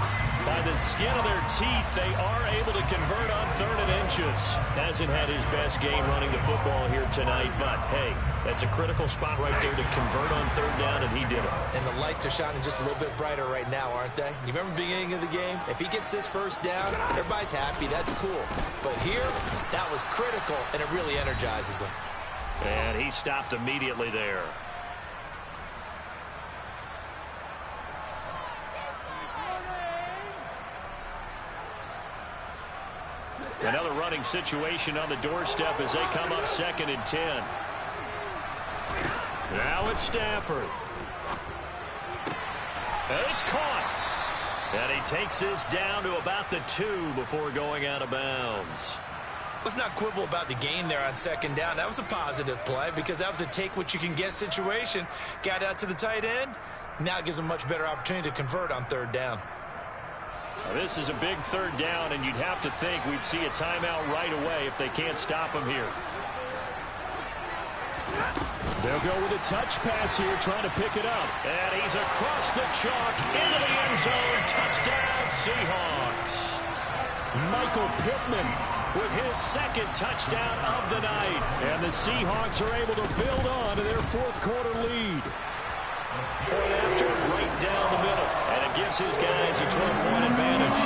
By the skin of their teeth, they are able to convert on 3rd and inches. Hasn't had his best game running the football here tonight, but, hey, that's a critical spot right there to convert on 3rd down, and he did it. And the lights are shining just a little bit brighter right now, aren't they? You remember the beginning of the game? If he gets this first down, everybody's happy. That's cool. But here, that was critical, and it really energizes him. And he stopped immediately there. Another running situation on the doorstep as they come up 2nd and 10. Now it's Stafford. And it's caught. And he takes this down to about the 2 before going out of bounds. Let's not quibble about the gain there on 2nd down. That was a positive play because that was a take-what-you-can-get situation. Got out to the tight end. Now it gives him a much better opportunity to convert on 3rd down. Now this is a big 3rd down, and you'd have to think we'd see a timeout right away if they can't stop him here. They'll go with a touch pass here, trying to pick it up. And he's across the chalk into the end zone. Touchdown, Seahawks. Michael Pittman with his 2nd touchdown of the night. And the Seahawks are able to build on to their 4th quarter lead. Point after, right down the middle. And it gives his guys a 12-point advantage.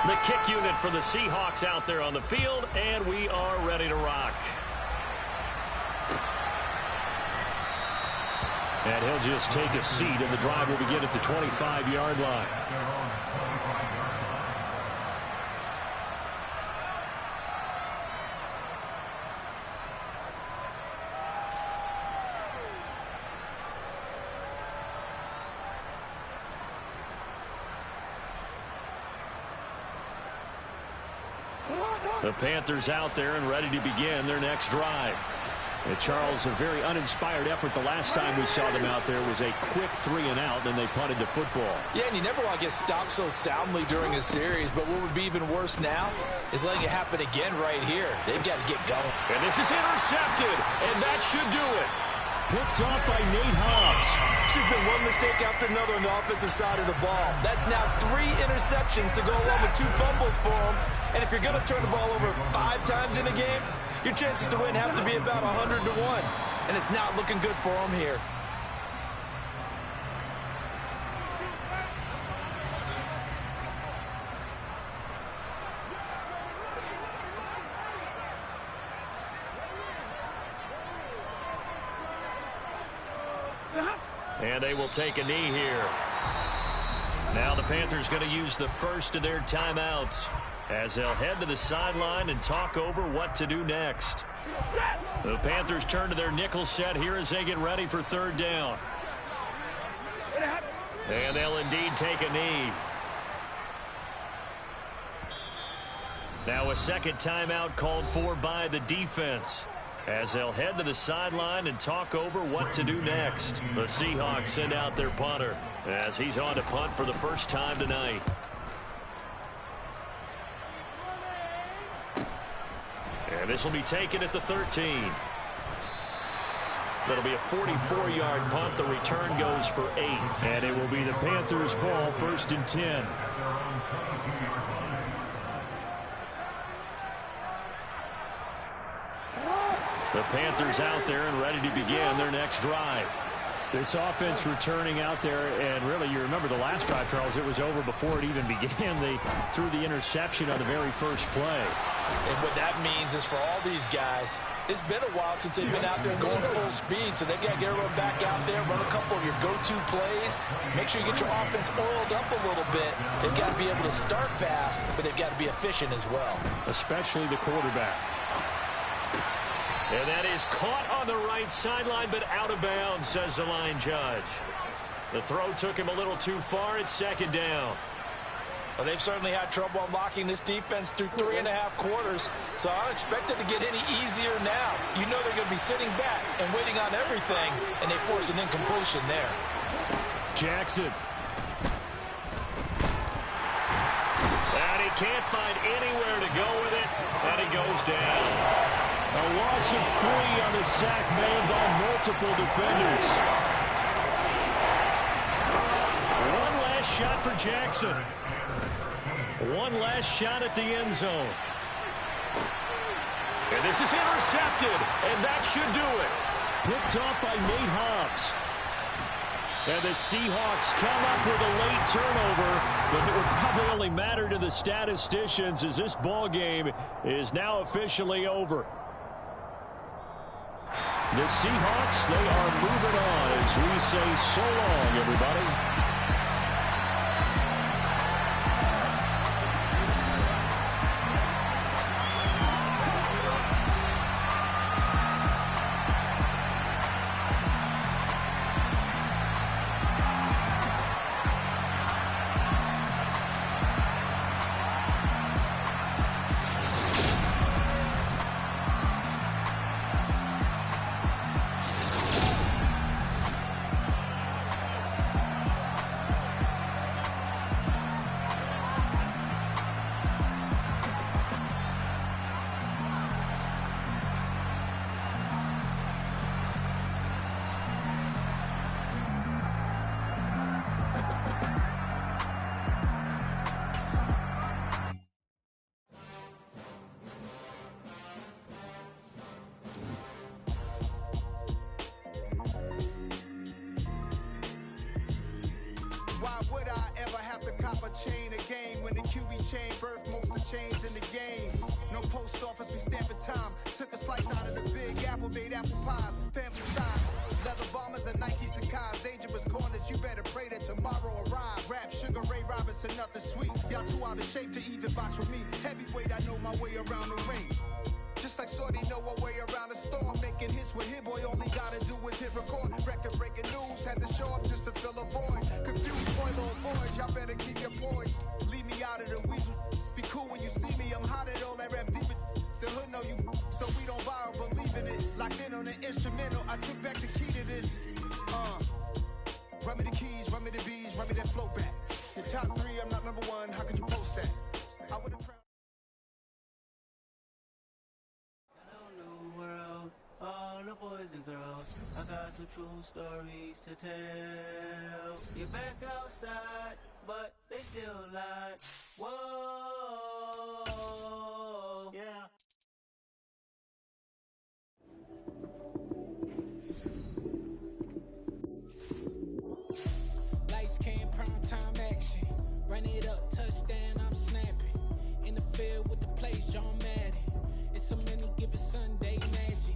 The kick unit for the Seahawks out there on the field, and we are ready to rock. And he'll just take a seat, and the drive will begin at the 25-yard line. The Panthers out there and ready to begin their next drive. And Charles, a very uninspired effort the last time we saw them out there was a quick 3-and-out, and they punted the football. Yeah, and you never want to get stopped so soundly during a series, but what would be even worse now is letting it happen again right here. They've got to get going. And this is intercepted, and that should do it. Picked off by Nate Hobbs. She's been one mistake after another on the offensive side of the ball. That's now 3 interceptions to go along with 2 fumbles for him. And if you're going to turn the ball over 5 times in a game, your chances to win have to be about 100 to 1. And it's not looking good for him here. And they will take a knee here. Now the Panthers going to use the first of their timeouts as they'll head to the sideline and talk over what to do next. The Panthers turn to their nickel set here as they get ready for 3rd down. And they'll indeed take a knee. Now a 2nd timeout called for by the defense as they'll head to the sideline and talk over what to do next. The Seahawks send out their punter as he's on to punt for the first time tonight. And this will be taken at the 13. That'll be a 44-yard punt. The return goes for 8. And it will be the Panthers' ball, 1st and 10. The Panthers out there and ready to begin their next drive. This offense returning out there, and really, you remember the last drive, Charles, it was over before it even began. They threw the interception on the very first play. And what that means is for all these guys, it's been a while since they've been out there going full speed, so they got to get everyone back out there, run a couple of your go-to plays, make sure you get your offense oiled up a little bit. They've got to be able to start fast, but they've got to be efficient as well. Especially the quarterback. And that is caught on the right sideline, but out of bounds, says the line judge. The throw took him a little too far. It's 2nd down. Well, they've certainly had trouble unlocking this defense through 3.5 quarters, so I don't expect it to get any easier now. You know they're going to be sitting back and waiting on everything, and they force an incompletion there. Jackson. And he can't find anywhere to go with it, and he goes down. A loss of 3 on the sack made by multiple defenders. One last shot for Jackson. One last shot at the end zone. And this is intercepted, and that should do it. Picked off by Nate Hobbs. And the Seahawks come up with a late turnover, but it would probably only matter to the statisticians as this ball game is now officially over. The Seahawks, they are moving on as we say so long, everybody. Why would I ever have to cop a chain a game when the QB chain birthed most of chains in the game? No post office, we stamping time. Took a slice out of the big apple, made apple pies, family size. Leather bombers and Nikes and Kais. Dangerous corners, you better pray that tomorrow arrive. Rap, Sugar Ray Robinson, nothing sweet. Y'all too out of shape to even box with me. Heavyweight, I know my way around the ring. Just like Shorty know her way around the storm. Making hits with Hit Boy, all he gotta do is hit record. Record-breaking news, had to show up just to fill a void. Confused, spoiler, boys, y'all better keep your poise. Leave me out of the weasel. Be cool when you see me, I'm hot at all that rap deep. The hood know you, so we don't borrow, believe in it. Locked in on the instrumental, I took back the key to this. Run me the keys, run me the bees, run me that flow back. Your top 3, I'm not number 1, how could you post that? I would've all the boys and girls, I got some true stories to tell. You're back outside, but they still lie. Whoa, yeah. Lights came, prime time action. Run it up, touchdown, I'm snapping. In the field with the plays, John Madden. It's a many given Sunday magic.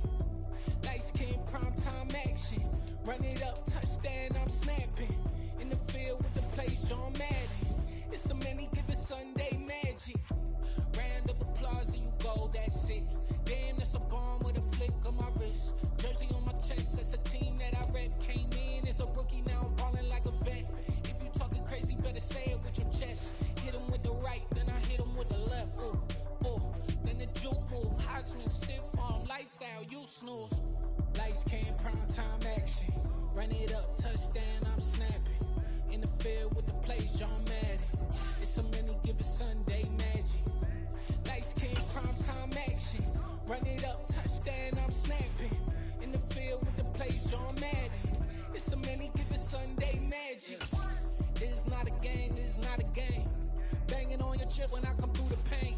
Lights came, prime time action. Run it up, touchdown, I'm snapping. In the field with the plays, John Madden. It's a many given Sunday magic. Round of applause and you go, that's it. Damn, that's a bomb with a flick on my wrist. Jersey on my chest, that's a team that I rep. Came in as a rookie, now I'm balling like a vet. If you talking crazy, better say it with your chest. Hit him with the right, then I hit him with the left. Ooh, ooh. Then the juke move, Heisman, stiff arm, lights out, you snooze. Lights came, prime time action. Run it up, touchdown, I'm snapping. In the field with the plays, John Madden. It's a many given Sunday magic. Lights came, prime time action. Run it up, touchdown, I'm snapping. In the field with the plays, chip when I come through the pain.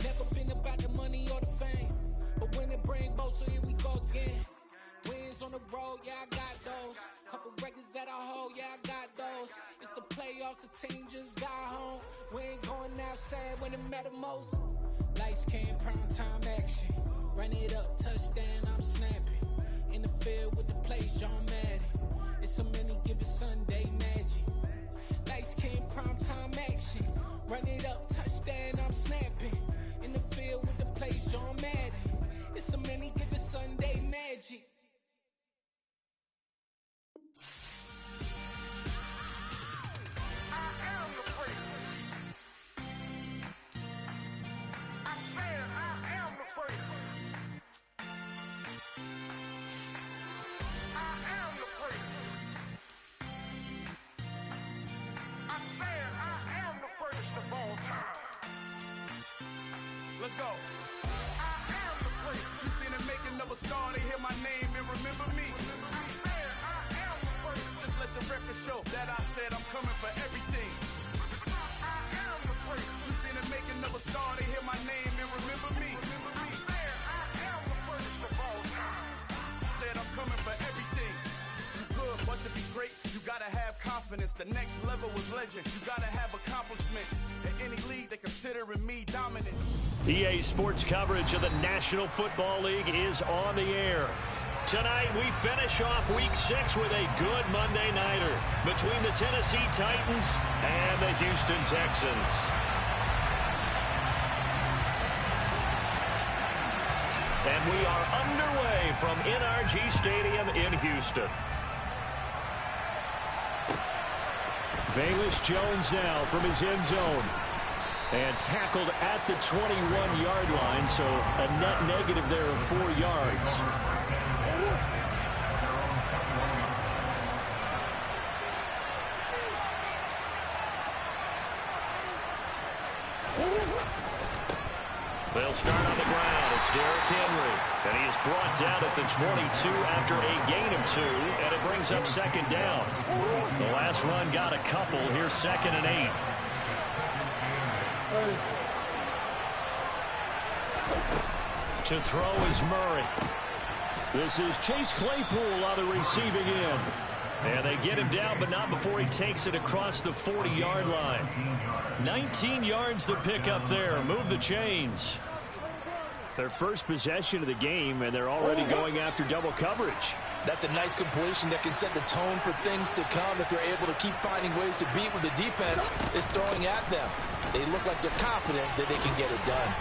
Never been about the money or the fame, but when it bring both, so here we go again. Wins on the road, yeah, I got those. Couple records that I hold, yeah, I got those. It's the playoffs, the team just got home. We ain't going outside when it matter most. Lights came, prime time action. Run it up, touchdown, I'm snapping. In the field with the plays, John Madden. It's so many, give it Sunday magic. Lights came, prime time action. Run it up, touchdown, I'm snapping. In the field with the plays, John Madden. It's so many, give it Sunday magic. Let's go. I am the great. You seen the making of a star, they hear my name and remember me. I am the great. Just let the record show that I said I'm coming for everything. I am the great. You seen the making of a star, they hear my name and remember me. I am the greatest of all time. Said I'm coming for everything. You good, but to be great, you gotta have confidence. The next level was legend. You gotta have accomplishments. In any league, they considering me dominant. EA Sports coverage of the National Football League is on the air. Tonight, we finish off Week 6 with a good Monday nighter between the Tennessee Titans and the Houston Texans. And we are underway from NRG Stadium in Houston. Velus Jones now from his end zone. And tackled at the 21-yard line, so a net negative there of 4 yards. They'll start on the ground. It's Derrick Henry. And he is brought down at the 22 after a gain of 2, and it brings up second down. The last run got a couple. Here's 2nd and 8. To throw is Murray. This is Chase Claypool on the receiving end. And they get him down, but not before he takes it across the 40-yard line. 19 yards to pick up there. Move the chains. Their first possession of the game, and they're already going after double coverage. That's a nice completion that can set the tone for things to come if they're able to keep finding ways to beat what the defense is throwing at them. They look like they're confident that they can get it done.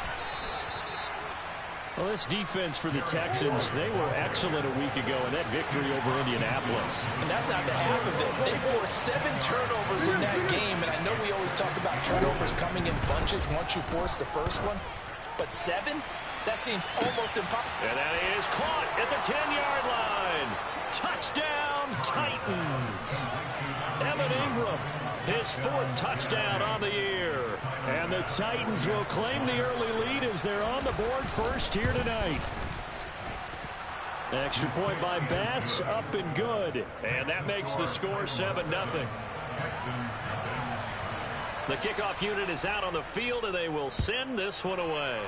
Well, this defense for the Texans, they were excellent a week ago in that victory over Indianapolis. And that's not the half of it. They forced 7 turnovers in that game, and I know we always talk about turnovers coming in bunches once you force the first one, but 7? That seems almost impossible. And that is caught at the 10-yard line. Touchdown, Titans. Evan Ingram, his 4th touchdown on the year. And the Titans will claim the early lead as they're on the board first here tonight. Extra point by Bass, up and good. And that makes the score 7-0. The kickoff unit is out on the field, and they will send this one away.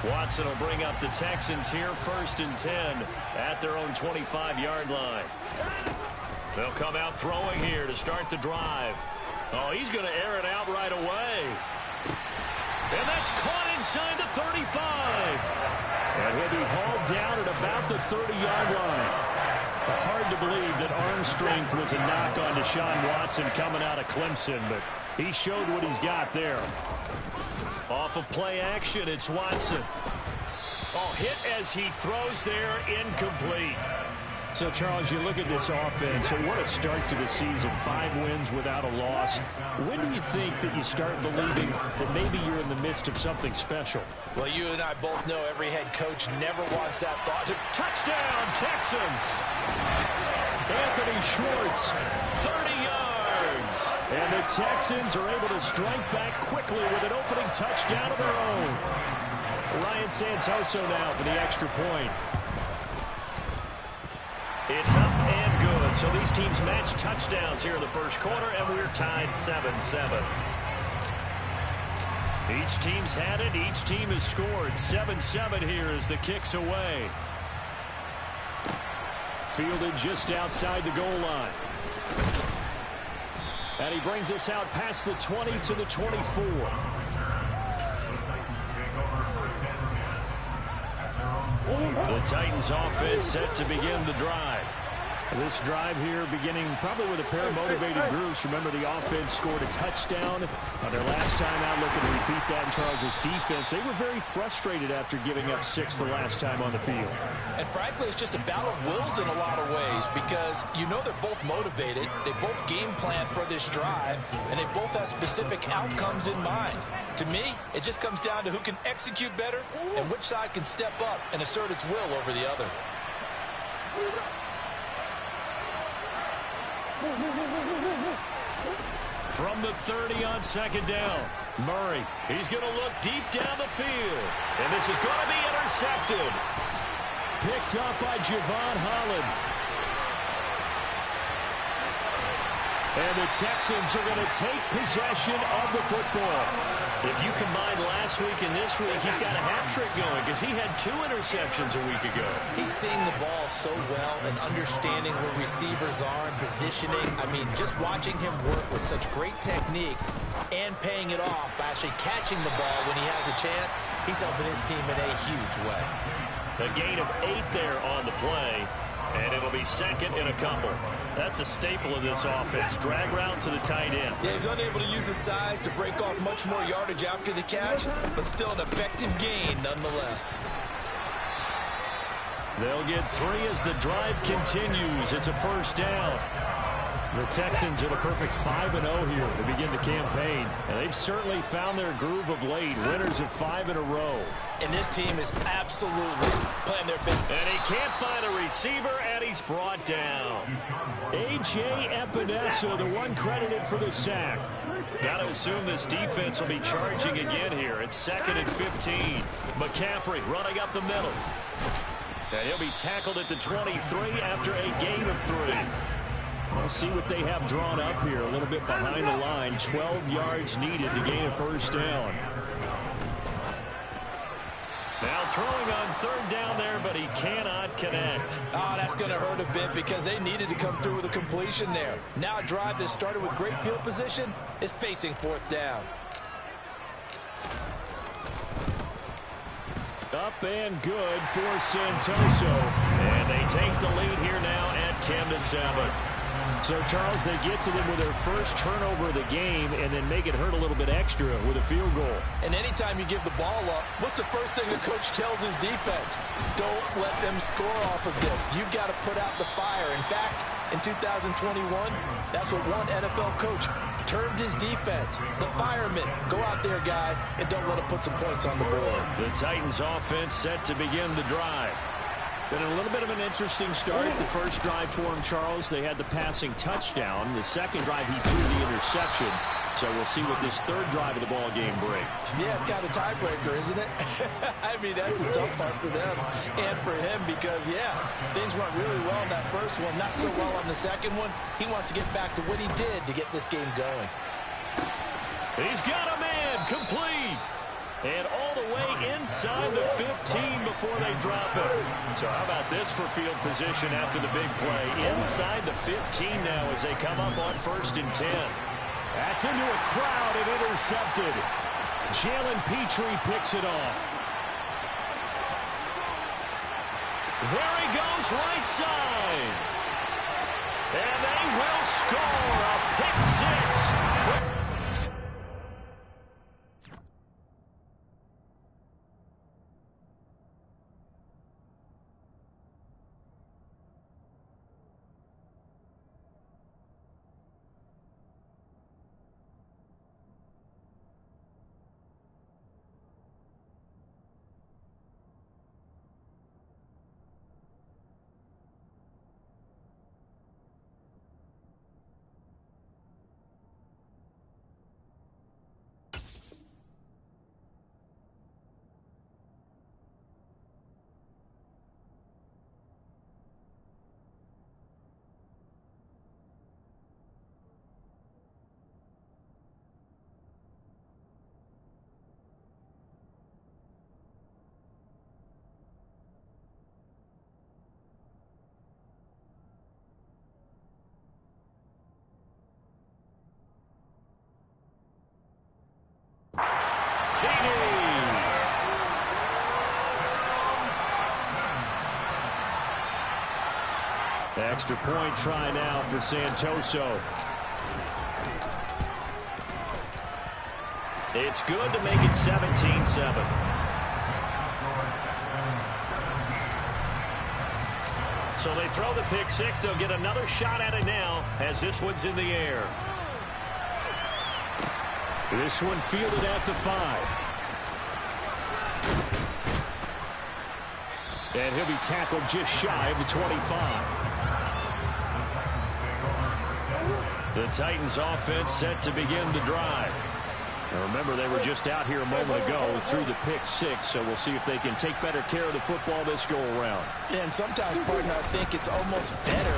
Watson will bring up the Texans here, 1st and 10 at their own 25-yard line. They'll come out throwing here to start the drive. Oh, he's going to air it out right away. And that's caught inside the 35. And he'll be hauled down at about the 30-yard line. Hard to believe that arm strength was a knock on Deshaun Watson coming out of Clemson, but he showed what he's got there. Off of play action, it's Watson. Oh, hit as he throws there, incomplete. So, Charles, you look at this offense, and what a start to the season. 5 wins without a loss. When do you think that you start believing that maybe you're in the midst of something special? Well, you and I both know every head coach never wants that thought. Touchdown, Texans! Anthony Schwartz, 30 yards. And the Texans are able to strike back quickly with an opening touchdown of their own. Ryan Santoso now for the extra point. It's up and good. So these teams match touchdowns here in the first quarter, and we're tied 7-7. Each team's had it. Each team has scored. 7-7 here as the kick's away. Fielded just outside the goal line. And he brings us out past the 20 to the 24. The Titans offense set to begin the drive. This drive here beginning probably with a pair of motivated groups. Remember, the offense scored a touchdown on their last time out. Looking to repeat that in Charles' defense. They were very frustrated after giving up 6 the last time on the field. And frankly, it's just a battle of wills in a lot of ways because you know they're both motivated. They both game plan for this drive, and they both have specific outcomes in mind. To me, it just comes down to who can execute better and which side can step up and assert its will over the other. From the 30 on second down, Murray. He's going to look deep down the field. And this is going to be intercepted. Picked up by Javon Holland. And the Texans are going to take possession of the football. If you combine last week and this week, he's got a hat trick going because he had 2 interceptions a week ago. He's seeing the ball so well and understanding where receivers are and positioning. I mean, just watching him work with such great technique and paying it off by actually catching the ball when he has a chance, he's helping his team in a huge way. A gain of 8 there on the play. And it'll be second in a couple. That's a staple of this offense. Drag route to the tight end. Yeah, he's unable to use his size to break off much more yardage after the catch, but still an effective gain nonetheless. They'll get 3 as the drive continues. It's a first down. The Texans are the perfect 5-0 here to begin the campaign. And they've certainly found their groove of late. Winners of 5 in a row. And this team is absolutely playing their best. And he can't find a receiver, and he's brought down. A.J. Epinesa, the one credited for the sack. Got to assume this defense will be charging again here. It's 2nd and 15. McCaffrey running up the middle. And he'll be tackled at the 23 after a gain of 3. We'll see what they have drawn up here. A little bit behind the line. 12 yards needed to gain a first down. Now throwing on 3rd down there, but he cannot connect. Oh, that's going to hurt a bit because they needed to come through with a completion there. Now a drive that started with great field position is facing 4th down. Up and good for Santoso. And they take the lead here now at 10-7. So, Charles, they get to them with their first turnover of the game and then make it hurt a little bit extra with a field goal. And anytime you give the ball up, what's the first thing the coach tells his defense? Don't let them score off of this. You've got to put out the fire. In fact, in 2021, that's what one NFL coach termed his defense. The firemen. Go out there, guys, and don't let them put some points on the board. The Titans offense set to begin the drive. Been a little bit of an interesting start at the first drive for him, Charles. They had the passing touchdown. The second drive, he threw the interception. So we'll see what this 3rd drive of the ball game brings. Yeah, it's kind of a tiebreaker, isn't it? I mean, that's the tough part for them and for him because, yeah, things went really well in that first one, not so well on the second one. He wants to get back to what he did to get this game going. He's got a man, complete. And all the way inside the 15 before they drop it. So how about this for field position after the big play? Inside the 15 now as they come up on 1st and 10. That's into a crowd and intercepted. Jalen Petrie picks it off. There he goes, right side. And they will score a pick 6. TD. Extra point try now for Santoso. It's good to make it 17-7. So they throw the pick six. They'll get another shot at it now as this one's in the air. This one fielded at the 5. And he'll be tackled just shy of the 25. The Titans offense set to begin the drive. Now remember, they were just out here a moment ago through the pick six, so we'll see if they can take better care of the football this go-around. Yeah, and sometimes, partner, I think it's almost better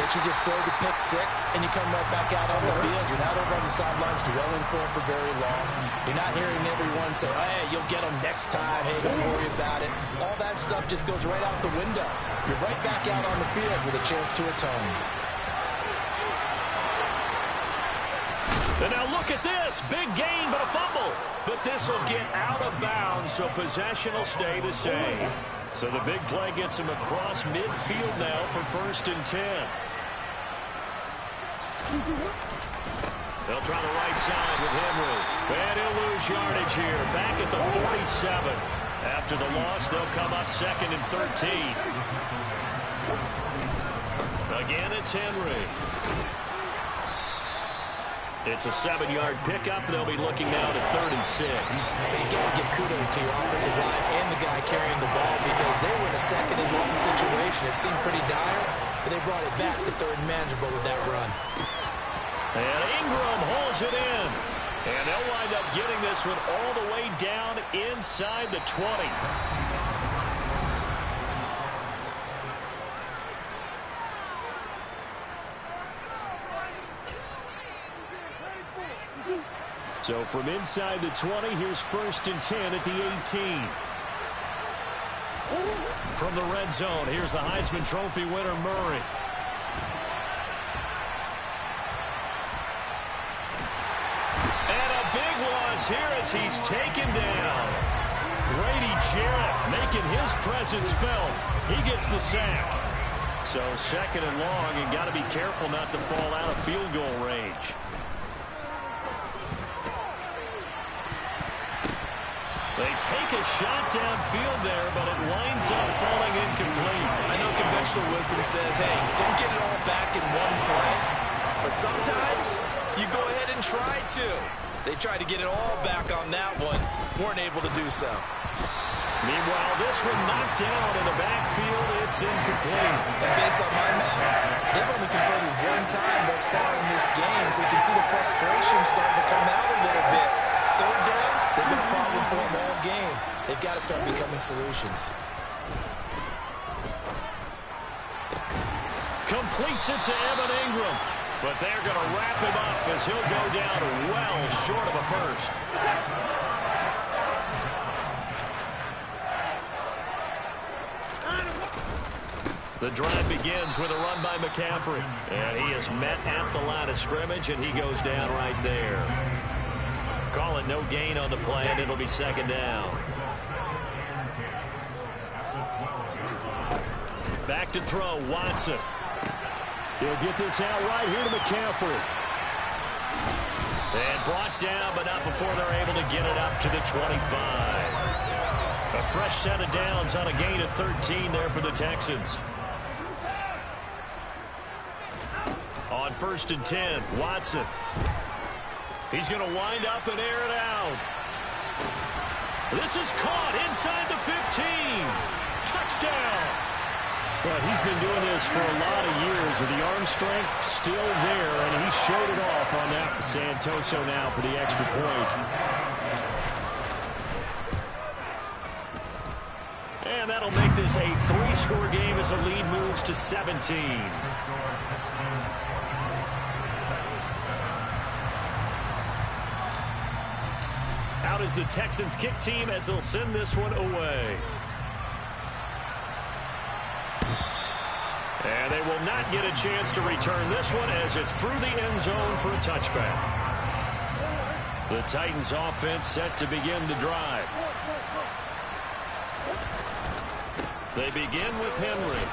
that you just throw the pick six and you come right back out on the field. You're not over on the sidelines dwelling for it for very long. You're not hearing everyone say, hey, you'll get them next time. Hey, don't worry about it. All that stuff just goes right out the window. You're right back out on the field with a chance to atone. And now look at this. Big gain, but a fumble. But this will get out of bounds, so possession will stay the same. So the big play gets him across midfield now for 1st and 10. They'll try the right side with Henry. And he'll lose yardage here. Back at the 47. After the loss, they'll come up 2nd and 13. Again, it's Henry. It's a 7-yard pickup. They'll be looking now to 3rd and 6. You got to give kudos to your offensive line and the guy carrying the ball because they were in a 2nd and long situation. It seemed pretty dire, but they brought it back to 3rd and manageable with that run. And Ingram holds it in. And they'll wind up getting this one all the way down inside the 20. So from inside the 20, here's 1st and 10 at the 18. From the red zone, here's the Heisman Trophy winner, Murray. And a big loss here as he's taken down. Grady Jarrett making his presence felt. He gets the sack. So 2nd and long, and got to be careful not to fall out of field goal range. They take a shot downfield there, but it winds up falling incomplete. I know conventional wisdom says, hey, don't get it all back in one play. But sometimes you go ahead and try to. They tried to get it all back on that one. Weren't able to do so. Meanwhile, this one knocked down in the backfield. It's incomplete. And based on my math, they've only converted one time thus far in this game, so you can see the frustration starting to come out a little bit. 3rd downs, they've been a problem for them all game. They've got to start becoming solutions. Completes it to Evan Ingram. But they're going to wrap him up as he'll go down well short of a first. The drive begins with a run by McCaffrey. And he is met at the line of scrimmage, and he goes down right there. Call it no gain on the play, and it'll be 2nd down. Back to throw, Watson. He'll get this out right here to McCaffrey. And brought down, but not before they're able to get it up to the 25. A fresh set of downs on a gain of 13 there for the Texans. On 1st and 10, Watson. He's going to wind up and air it out. This is caught inside the 15. Touchdown. But he's been doing this for a lot of years, with the arm strength still there, and he showed it off on that. Santoso now for the extra point. And that'll make this a 3-score game as the lead moves to 17. Out is the Texans kick team as they'll send this one away. And they will not get a chance to return this one as it's through the end zone for a touchback. The Titans offense set to begin the drive. They begin with Henry.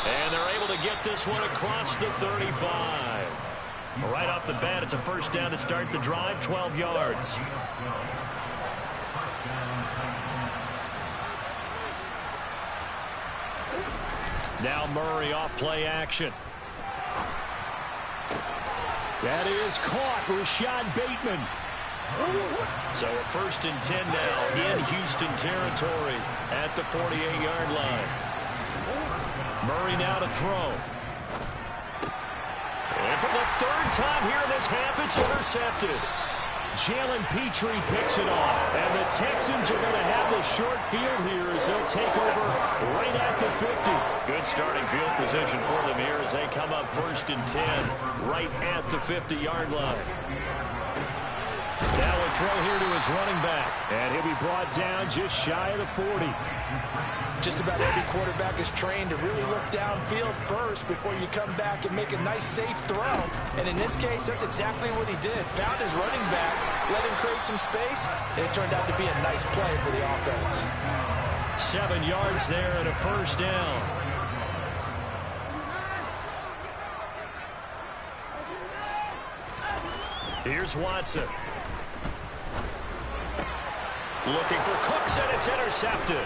And they're able to get this one across the 35. Right off the bat, it's a first down to start the drive, 12 yards. Now Murray off play action. That is caught. Rashad Bateman. So a 1st and 10 now in Houston territory at the 48-yard line. Murray now to throw. And for the 3rd time here in this half, it's intercepted. Jalen Petrie picks it off. And the Texans are going to have the short field here as they'll take over right at the 50. Good starting field position for them here as they come up 1st and 10 right at the 50-yard line. Now a throw here to his running back. And he'll be brought down just shy of the 40. Just about every quarterback is trained to really look downfield first before you come back and make a nice, safe throw. And in this case, that's exactly what he did. Found his running back, let him create some space, and it turned out to be a nice play for the offense. 7 yards there and a first down. Here's Watson. Looking for Cooks, and it's intercepted.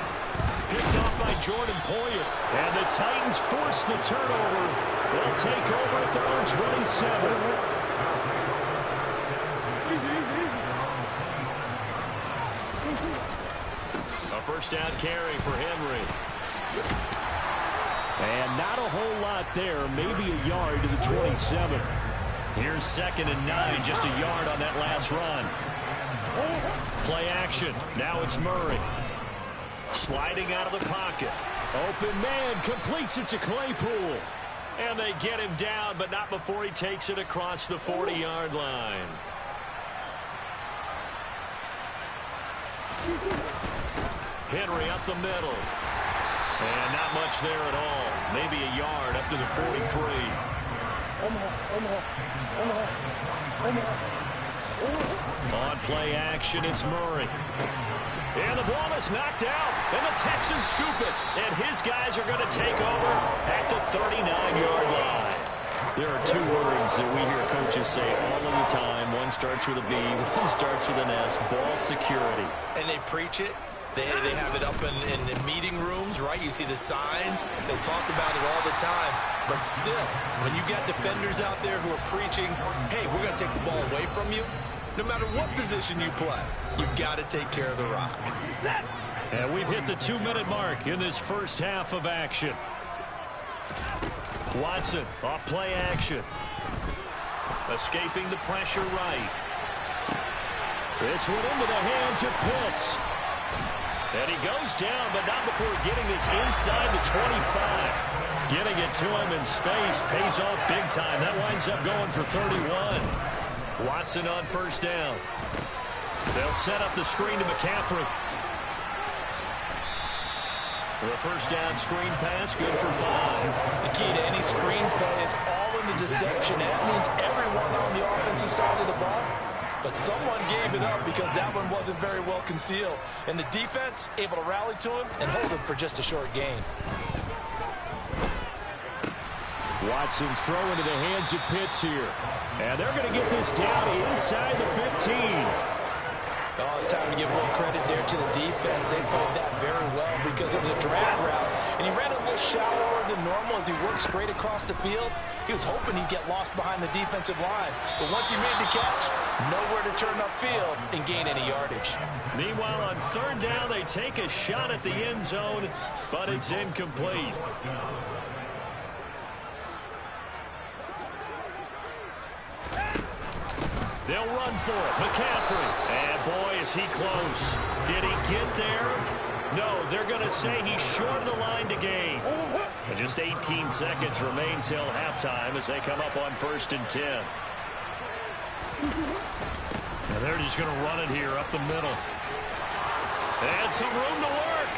Picked off by Jordan Poyer. And the Titans force the turnover. They'll take over at their own 27. A first down carry for Henry. And not a whole lot there. Maybe a yard to the 27. Here's 2nd and 9. Just a yard on that last run. Play action. Now it's Murray. Sliding out of the pocket. Open man completes it to Claypool. And they get him down, but not before he takes it across the 40-yard line. Henry up the middle. And not much there at all. Maybe a yard up to the 43. On play action, it's Murray. And the ball is knocked out, and the Texans scoop it. And his guys are going to take over at the 39-yard line. There are 2 words that we hear coaches say all of the time. One starts with a B, one starts with an S, ball security. And they preach it. They have it up in meeting rooms, right? You see the signs. They talk about it all the time. But still, when you got defenders out there who are preaching, hey, we're going to take the ball away from you, no matter what position you play, you've got to take care of the rock. And we've hit the 2-minute mark in this first half of action. Watson off play action. Escaping the pressure right. This one into the hands of Pitts. And he goes down, but not before getting this inside the 25. Getting it to him in space pays off big time. That winds up going for 31. Watson on first down. They'll set up the screen to McCaffrey. The first down screen pass, good for 5. The key to any screen play is all in the deception. That means everyone on the offensive side of the ball. But someone gave it up because that one wasn't very well concealed. And the defense able to rally to him and hold him for just a short gain. Watson's throw into the hands of Pitts here. And they're going to get this down inside the 15. Oh, it's time to give a little credit there to the defense. They played that very well because it was a drag route. And he ran a little shallower than normal as he worked straight across the field. He was hoping he'd get lost behind the defensive line. But once he made the catch, nowhere to turn upfield and gain any yardage. Meanwhile, on third down, they take a shot at the end zone, but it's incomplete. They'll run for it. McCaffrey. And boy, is he close. Did he get there? No, they're going to say he's short of the line to gain. And just 18 seconds remain till halftime as they come up on 1st and 10. And they're just going to run it here up the middle. And some room to work.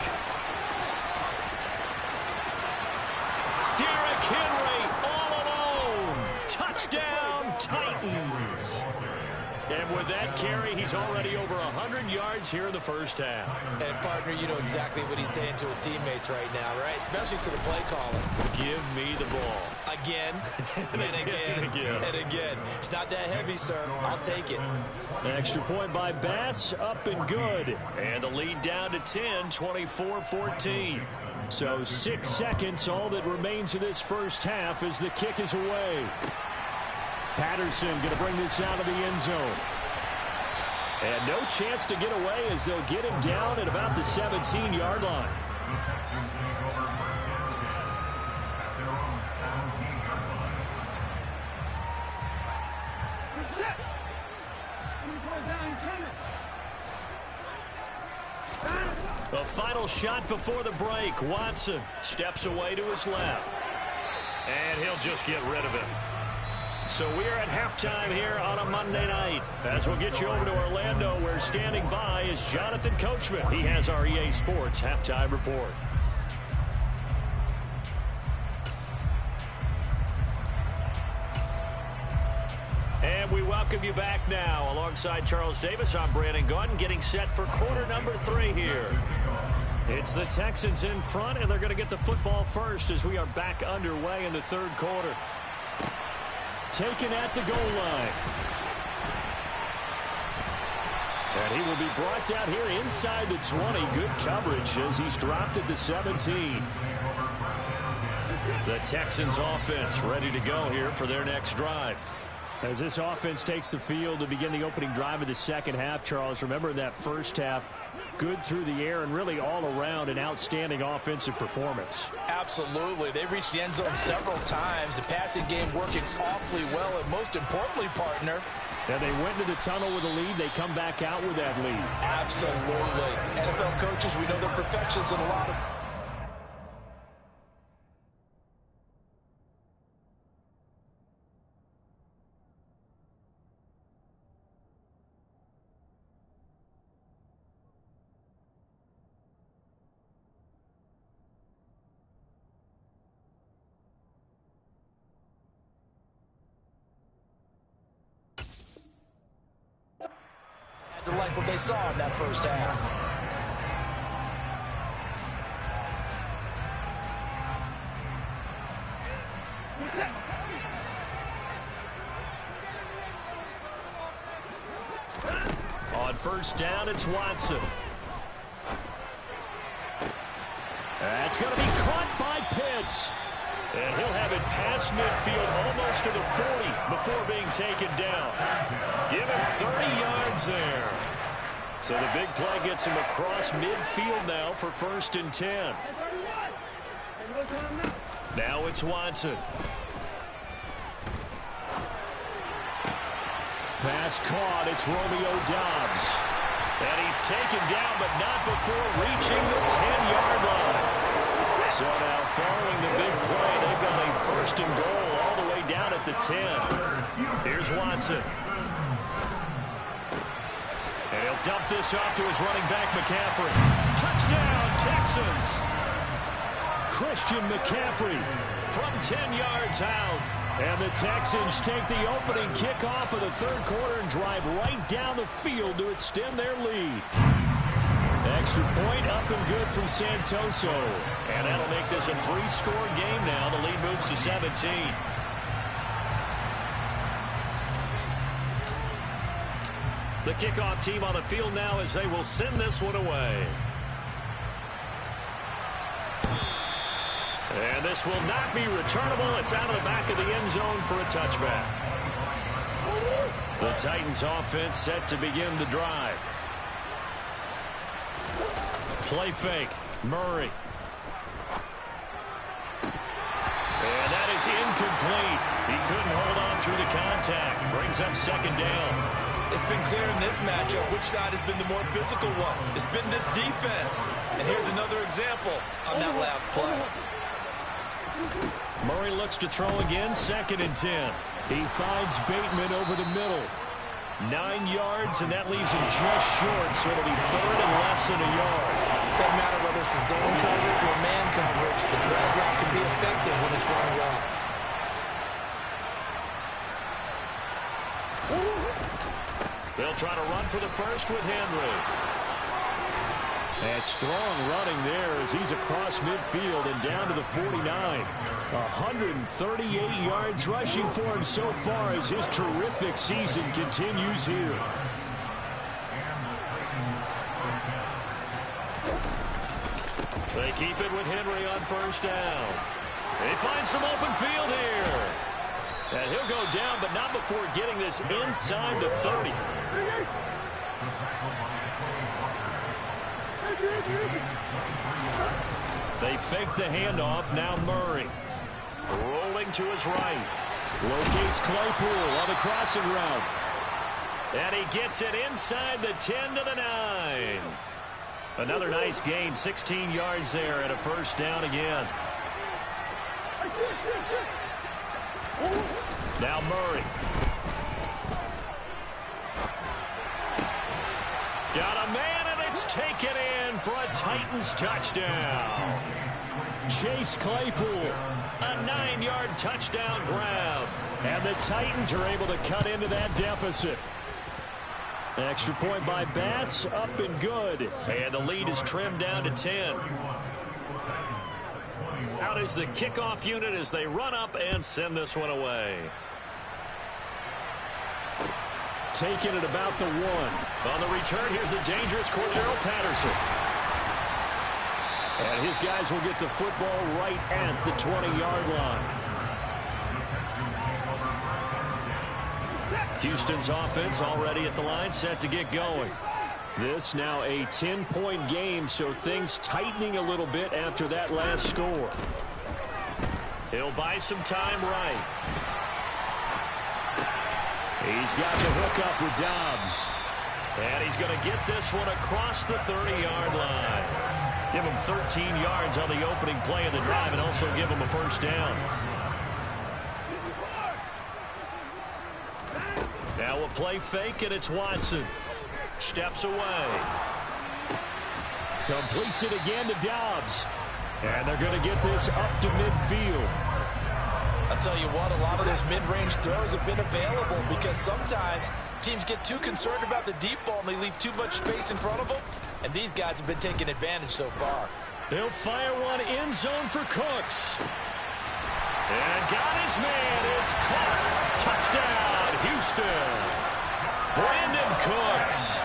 Derrick Henry all alone. Touchdown, Titans. And with that carry, he's already over 100 yards here in the first half. And, partner, you know exactly what he's saying to his teammates right now, right? Especially to the play caller. Give me the ball. Again, and again, and again. It's not that heavy, sir. I'll take it. Extra point by Bass, up and good. And the lead down to 10, 24-14. So 6 seconds, all that remains of this first half as the kick is away. Patterson going to bring this out of the end zone. And no chance to get away as they'll get him down at about the 17-yard line. The final shot before the break. Watson steps away to his left. And he'll just get rid of it. So we are at halftime here on a Monday night. As we'll get you over to Orlando, where standing by is Jonathan Coachman. He has our EA Sports halftime report. And we welcome you back now. Alongside Charles Davis, I'm Brandon Gaudin, getting set for quarter number 3 here. It's the Texans in front, and they're going to get the football first as we are back underway in the third quarter. Taken at the goal line. And he will be brought out here inside the 20. Good coverage as he's dropped at the 17. The Texans offense ready to go here for their next drive. As this offense takes the field to begin the opening drive of the second half, Charles, remember that first half, good through the air and really all around an outstanding offensive performance. Absolutely. They've reached the end zone several times. The passing game working awfully well, and most importantly, partner, and they went into the tunnel with a lead. They come back out with that lead. Absolutely. NFL coaches, we know they're perfectionists in a lot of... like what they saw in that first half. On first down, it's Watson. That's going to be caught by Pitts. And he'll have it past midfield, almost to the 40 before being taken down. Give him 30 yards there. So the big play gets him across midfield now for 1st and 10. Now it's Watson. Pass caught. It's Romeo Doubs. And he's taken down, but not before reaching the 10-yard line. So now following the big play, they've got a 1st and goal all the way down at the 10. Here's Watson. And he'll dump this off to his running back, McCaffrey. Touchdown, Texans. Christian McCaffrey from 10 yards out. And the Texans take the opening kickoff of the third quarter and drive right down the field to extend their lead. Extra point up and good from Santoso. And that'll make this a 3-score game now. The lead moves to 17. The kickoff team on the field now as they will send this one away. And this will not be returnable. It's out of the back of the end zone for a touchback. The Titans offense set to begin the drive. Play fake. Murray. And that is incomplete. He couldn't hold on through the contact. Brings up 2nd down. It's been clear in this matchup which side has been the more physical one. It's been this defense. And here's another example on that last play. Murray looks to throw again. 2nd and 10. He finds Bateman over the middle. 9 yards, and that leaves him just short, so it'll be 3rd and less than a yard. Doesn't matter whether it's a zone coverage or man coverage. The drag route can be effective when it's run well. They'll try to run for the first with Henry. And strong running there as he's across midfield and down to the 49. 138 yards rushing for him so far as his terrific season continues here. They keep it with Henry on first down. They find some open field here. And he'll go down, but not before getting this inside the 30. They fake the handoff. Now Murray. Rolling to his right. Locates Claypool on the crossing route. And he gets it inside the 10 to the 9. Another nice gain. 16 yards there and a first down again. Now Murray. Got a man, and it's taken in for a Titans touchdown. Chase Claypool, a 9-yard touchdown grab. And the Titans are able to cut into that deficit. Extra point by Bass, up and good. And the lead is trimmed down to 10. Out is the kickoff unit as they run up and send this one away. Taking it about the 1. On the return, here's the dangerous Cordero Patterson. And his guys will get the football right at the 20-yard line. Houston's offense already at the line, set to get going. This now a 10-point game, so things tightening a little bit after that last score. He'll buy some time right. He's got the hook up with Dobbs. And he's going to get this one across the 30-yard line. Give him 13 yards on the opening play of the drive and also give him a first down. Now a play fake, and it's Watson. Steps away. Completes it again to Dobbs. And they're going to get this up to midfield. I'll tell you what, a lot of those mid-range throws have been available because sometimes teams get too concerned about the deep ball and they leave too much space in front of them. And these guys have been taking advantage so far. They'll fire one end zone for Cooks. And got his man. It's caught. Touchdown, Houston. Brandon Cooks,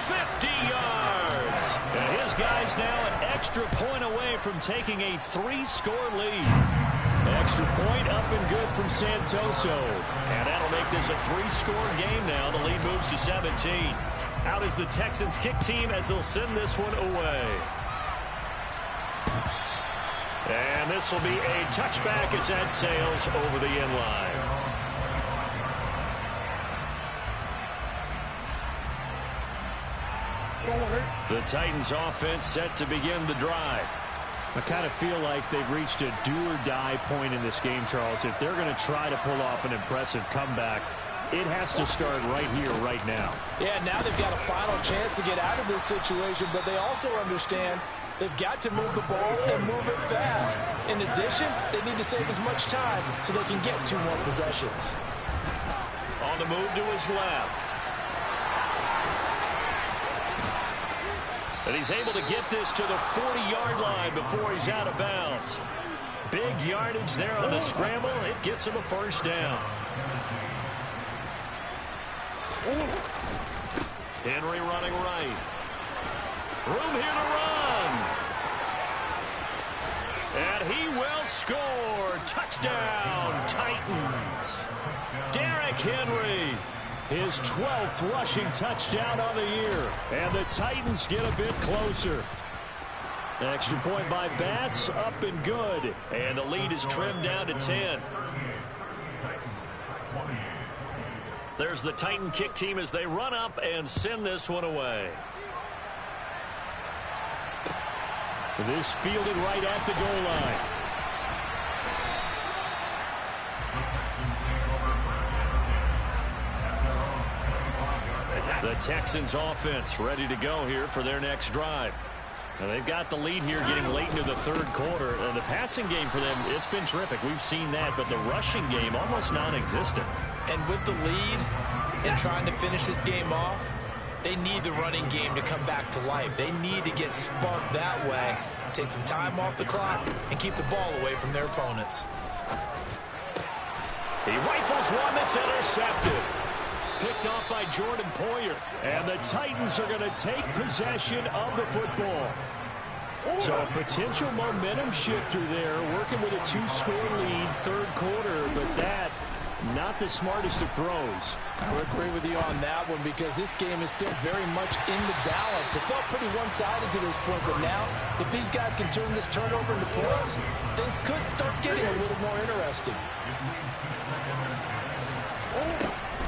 50 yards. And his guys now an extra point away from taking a 3-score lead. Extra point up and good from Santoso. And that'll make this a 3-score game now. The lead moves to 17. Out is the Texans kick team as they'll send this one away. And this will be a touchback as that sails over the end line. The Titans offense set to begin the drive. I kind of feel like they've reached a do-or-die point in this game, Charles. If they're going to try to pull off an impressive comeback, it has to start right here, right now. Yeah, now they've got a final chance to get out of this situation, but they also understand they've got to move the ball and move it fast. In addition, they need to save as much time so they can get 2 more possessions. On the move to his left. And he's able to get this to the 40-yard line before he's out of bounds. Big yardage there on the scramble. It gets him a first down. Henry running right. Room here to run. And he will score. Touchdown, Titans. Derrick Henry. His 12th rushing touchdown on the year. And the Titans get a bit closer. Extra point by Bass, up and good. And the lead is trimmed down to 10. There's the Titan kick team as they run up and send this one away. This fielded right at the goal line. The Texans offense ready to go here for their next drive. Now they've got the lead here getting late into the 3rd quarter. And the passing game for them, it's been terrific. We've seen that, but the rushing game almost non-existent. And with the lead, and trying to finish this game off, they need the running game to come back to life. They need to get sparked that way, take some time off the clock, and keep the ball away from their opponents. He rifles one that's intercepted. Picked off by Jordan Poyer. And the Titans are going to take possession of the football. So a potential momentum shifter there, working with a 2-score lead, third quarter, but that, not the smartest of throws. I would agree with you on that one because this game is still very much in the balance. It felt pretty one-sided to this point, but now, if these guys can turn this turnover into points, things could start getting a little more interesting.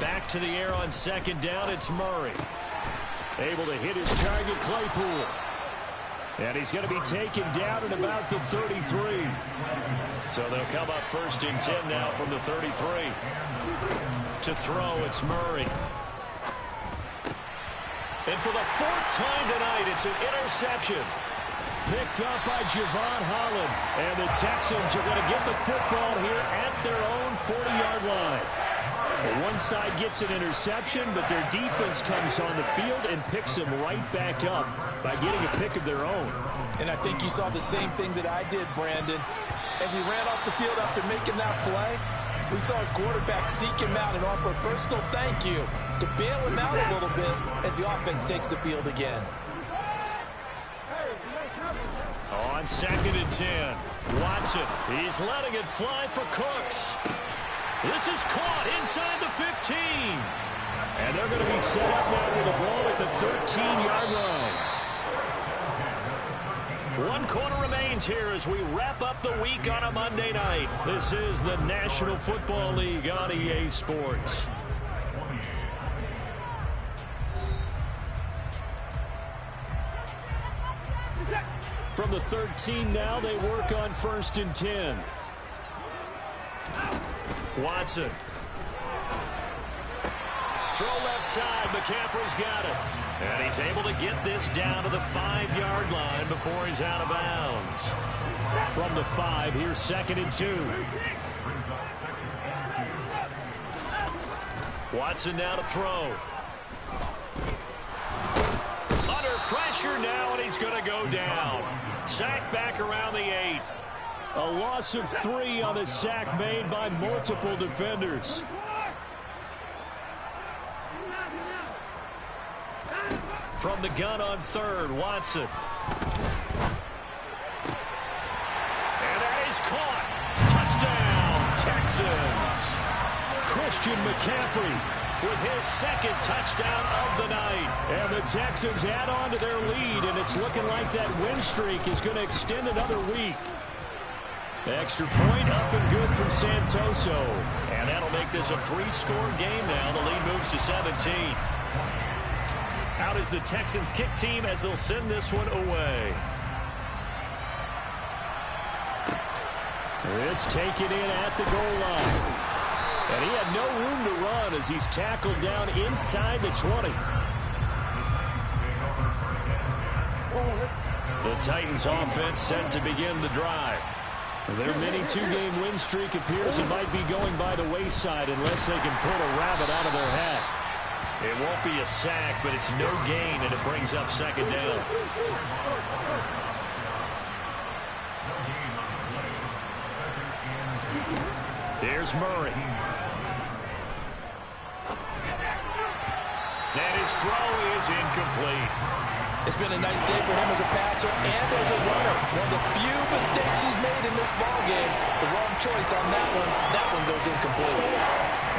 Back to the air on second down, it's Murray. Able to hit his target, Claypool. And he's going to be taken down at about the 33. So they'll come up first and 10 now from the 33. To throw, it's Murray. And for the 4th time tonight, it's an interception. Picked up by Javon Holland. And the Texans are going to get the football here at their own 40-yard line. One side gets an interception, but their defense comes on the field and picks them right back up by getting a pick of their own. And I think you saw the same thing that I did, Brandon. As he ran off the field after making that play, we saw his quarterback seek him out and offer a personal thank you to bail him out a little bit as the offense takes the field again. On second and 10, Watson, he's letting it fly for Cooks. This is caught inside the 15. And they're going to be set up now with the ball at the 13-yard line. 1 quarter remains here as we wrap up the week on a Monday night. This is the National Football League on EA Sports. From the 13 now, they work on 1st and 10. Watson. Throw left side. McCaffrey's got it. And he's able to get this down to the 5-yard line before he's out of bounds. From the 5, here's 2nd and 2. Watson now to throw. Under pressure now, and he's going to go down. Sack back around the 8. A loss of 3 on the sack made by multiple defenders. From the gun on 3rd, Watson. And that is caught. Touchdown, Texans. Christian McCaffrey with his 2nd touchdown of the night. And the Texans add on to their lead, and it's looking like that win streak is going to extend another week. The extra point up and good from Santoso. And that'll make this a 3-score game now. The lead moves to 17. Out is the Texans kick team as they'll send this one away. This taken in at the goal line. And he had no room to run as he's tackled down inside the 20. The Titans offense set to begin the drive. Their mini 2-game win streak appears it might be going by the wayside unless they can pull a rabbit out of their hat. It won't be a sack, but it's no gain, and it brings up 2nd down. Here's Murray. And his throw is incomplete. It's been a nice day for him as a passer and as a runner. One of the few mistakes he's made in this ballgame. The wrong choice on that one. That one goes incomplete.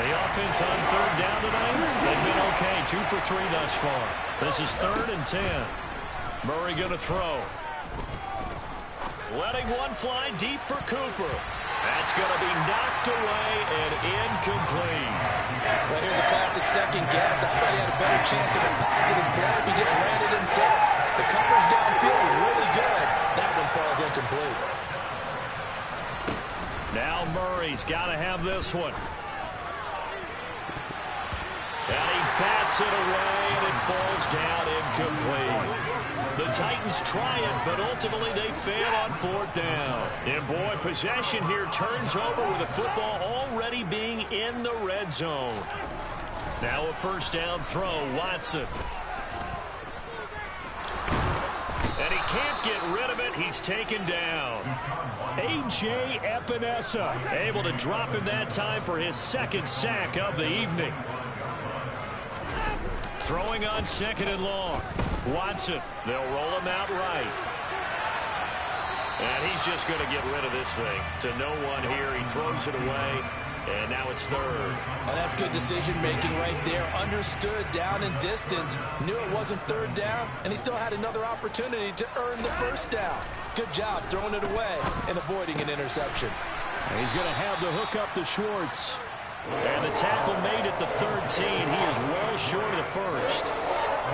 The offense on 3rd down tonight, they've been okay. 2 for 3 thus far. This is 3rd and 10. Murray going to throw. Letting one fly deep for Cooper. That's going to be knocked away and incomplete. Well, here's a classic second guess. I thought he had a better chance of a positive play if he just ran it himself. The coverage downfield was really good. That one falls incomplete. Now Murray's got to have this one. And he bats it away, and it falls down incomplete. The Titans try it, but ultimately they fail on 4th down. And boy, possession here turns over with the football already being in the red zone. Now a first down throw, Watson. And he can't get rid of it. He's taken down. A.J. Epinesa able to drop him that time for his second sack of the evening. Throwing on 2nd and long. Watson, they'll roll him out right. And he's just going to get rid of this thing. To no one here, he throws it away. And now it's 3rd. And that's good decision-making right there. Understood down and distance. Knew it wasn't 3rd down, and he still had another opportunity to earn the first down. Good job throwing it away and avoiding an interception. And he's going to have the hook up to Schwartz. And the tackle made at the 13. He is well short of the first.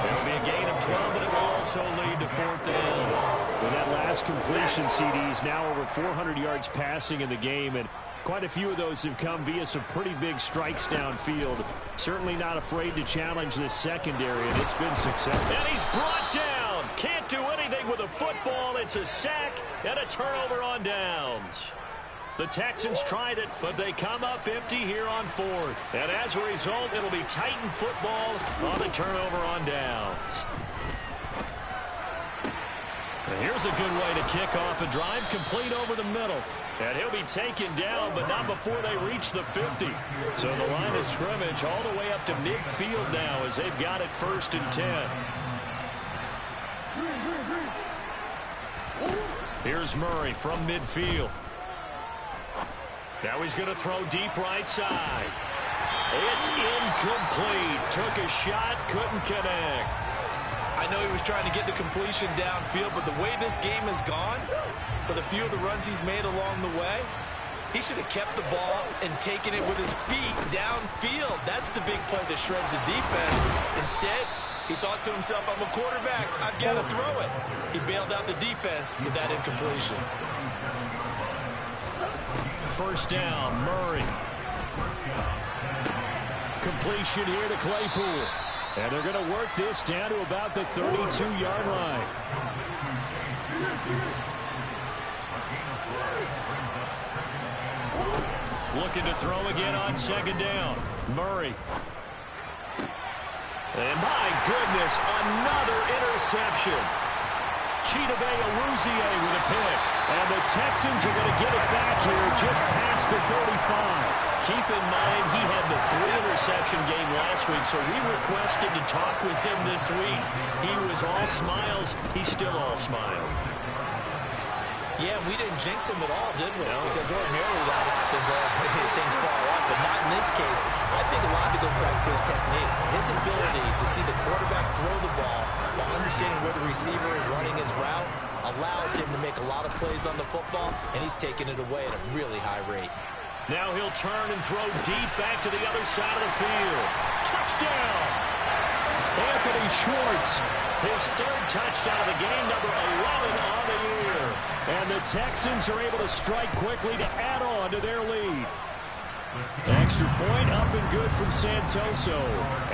It'll be a gain of 12, but it will also lead to 4th down. With that last completion, CD's now over 400 yards passing in the game, and quite a few of those have come via some pretty big strikes downfield. Certainly not afraid to challenge this secondary, and it's been successful. And he's brought down. Can't do anything with a football. It's a sack and a turnover on downs. The Texans tried it, but they come up empty here on 4th. And as a result, it'll be Titan football on the turnover on downs. And here's a good way to kick off a drive, complete over the middle. And he'll be taken down, but not before they reach the 50. So the line of scrimmage all the way up to midfield now as they've got it 1st and 10. Here's Murray from midfield. Now he's going to throw deep right side. It's incomplete. Took a shot, couldn't connect. I know he was trying to get the completion downfield, but the way this game has gone, with a few of the runs he's made along the way, he should have kept the ball and taken it with his feet downfield. That's the big play that shreds the defense. Instead, he thought to himself, I'm a quarterback, I've got to throw it. He bailed out the defense with that incompletion. First down, Murray. Completion here to Claypool. And they're going to work this down to about the 32-yard line. Looking to throw again on 2nd down. Murray. And my goodness, another interception. Chidobe Awuzie with a pick. And the Texans are going to get it back here just past the 35. Keep in mind, he had the 3-interception game last week, so we requested to talk with him this week. He was all smiles. He's still all smile. Yeah, we didn't jinx him at all, did we? No. Because ordinarily that happens, things fall off, but not in this case. I think a lot of it goes back to his technique. His ability to see the quarterback throw the ball while understanding where the receiver is running his route allows him to make a lot of plays on the football, and he's taking it away at a really high rate. Now he'll turn and throw deep back to the other side of the field. Touchdown! Anthony Schwartz, his 3rd touchdown of the game, number 11 on the year. And the Texans are able to strike quickly to add on to their lead. Extra point up and good from Santoso.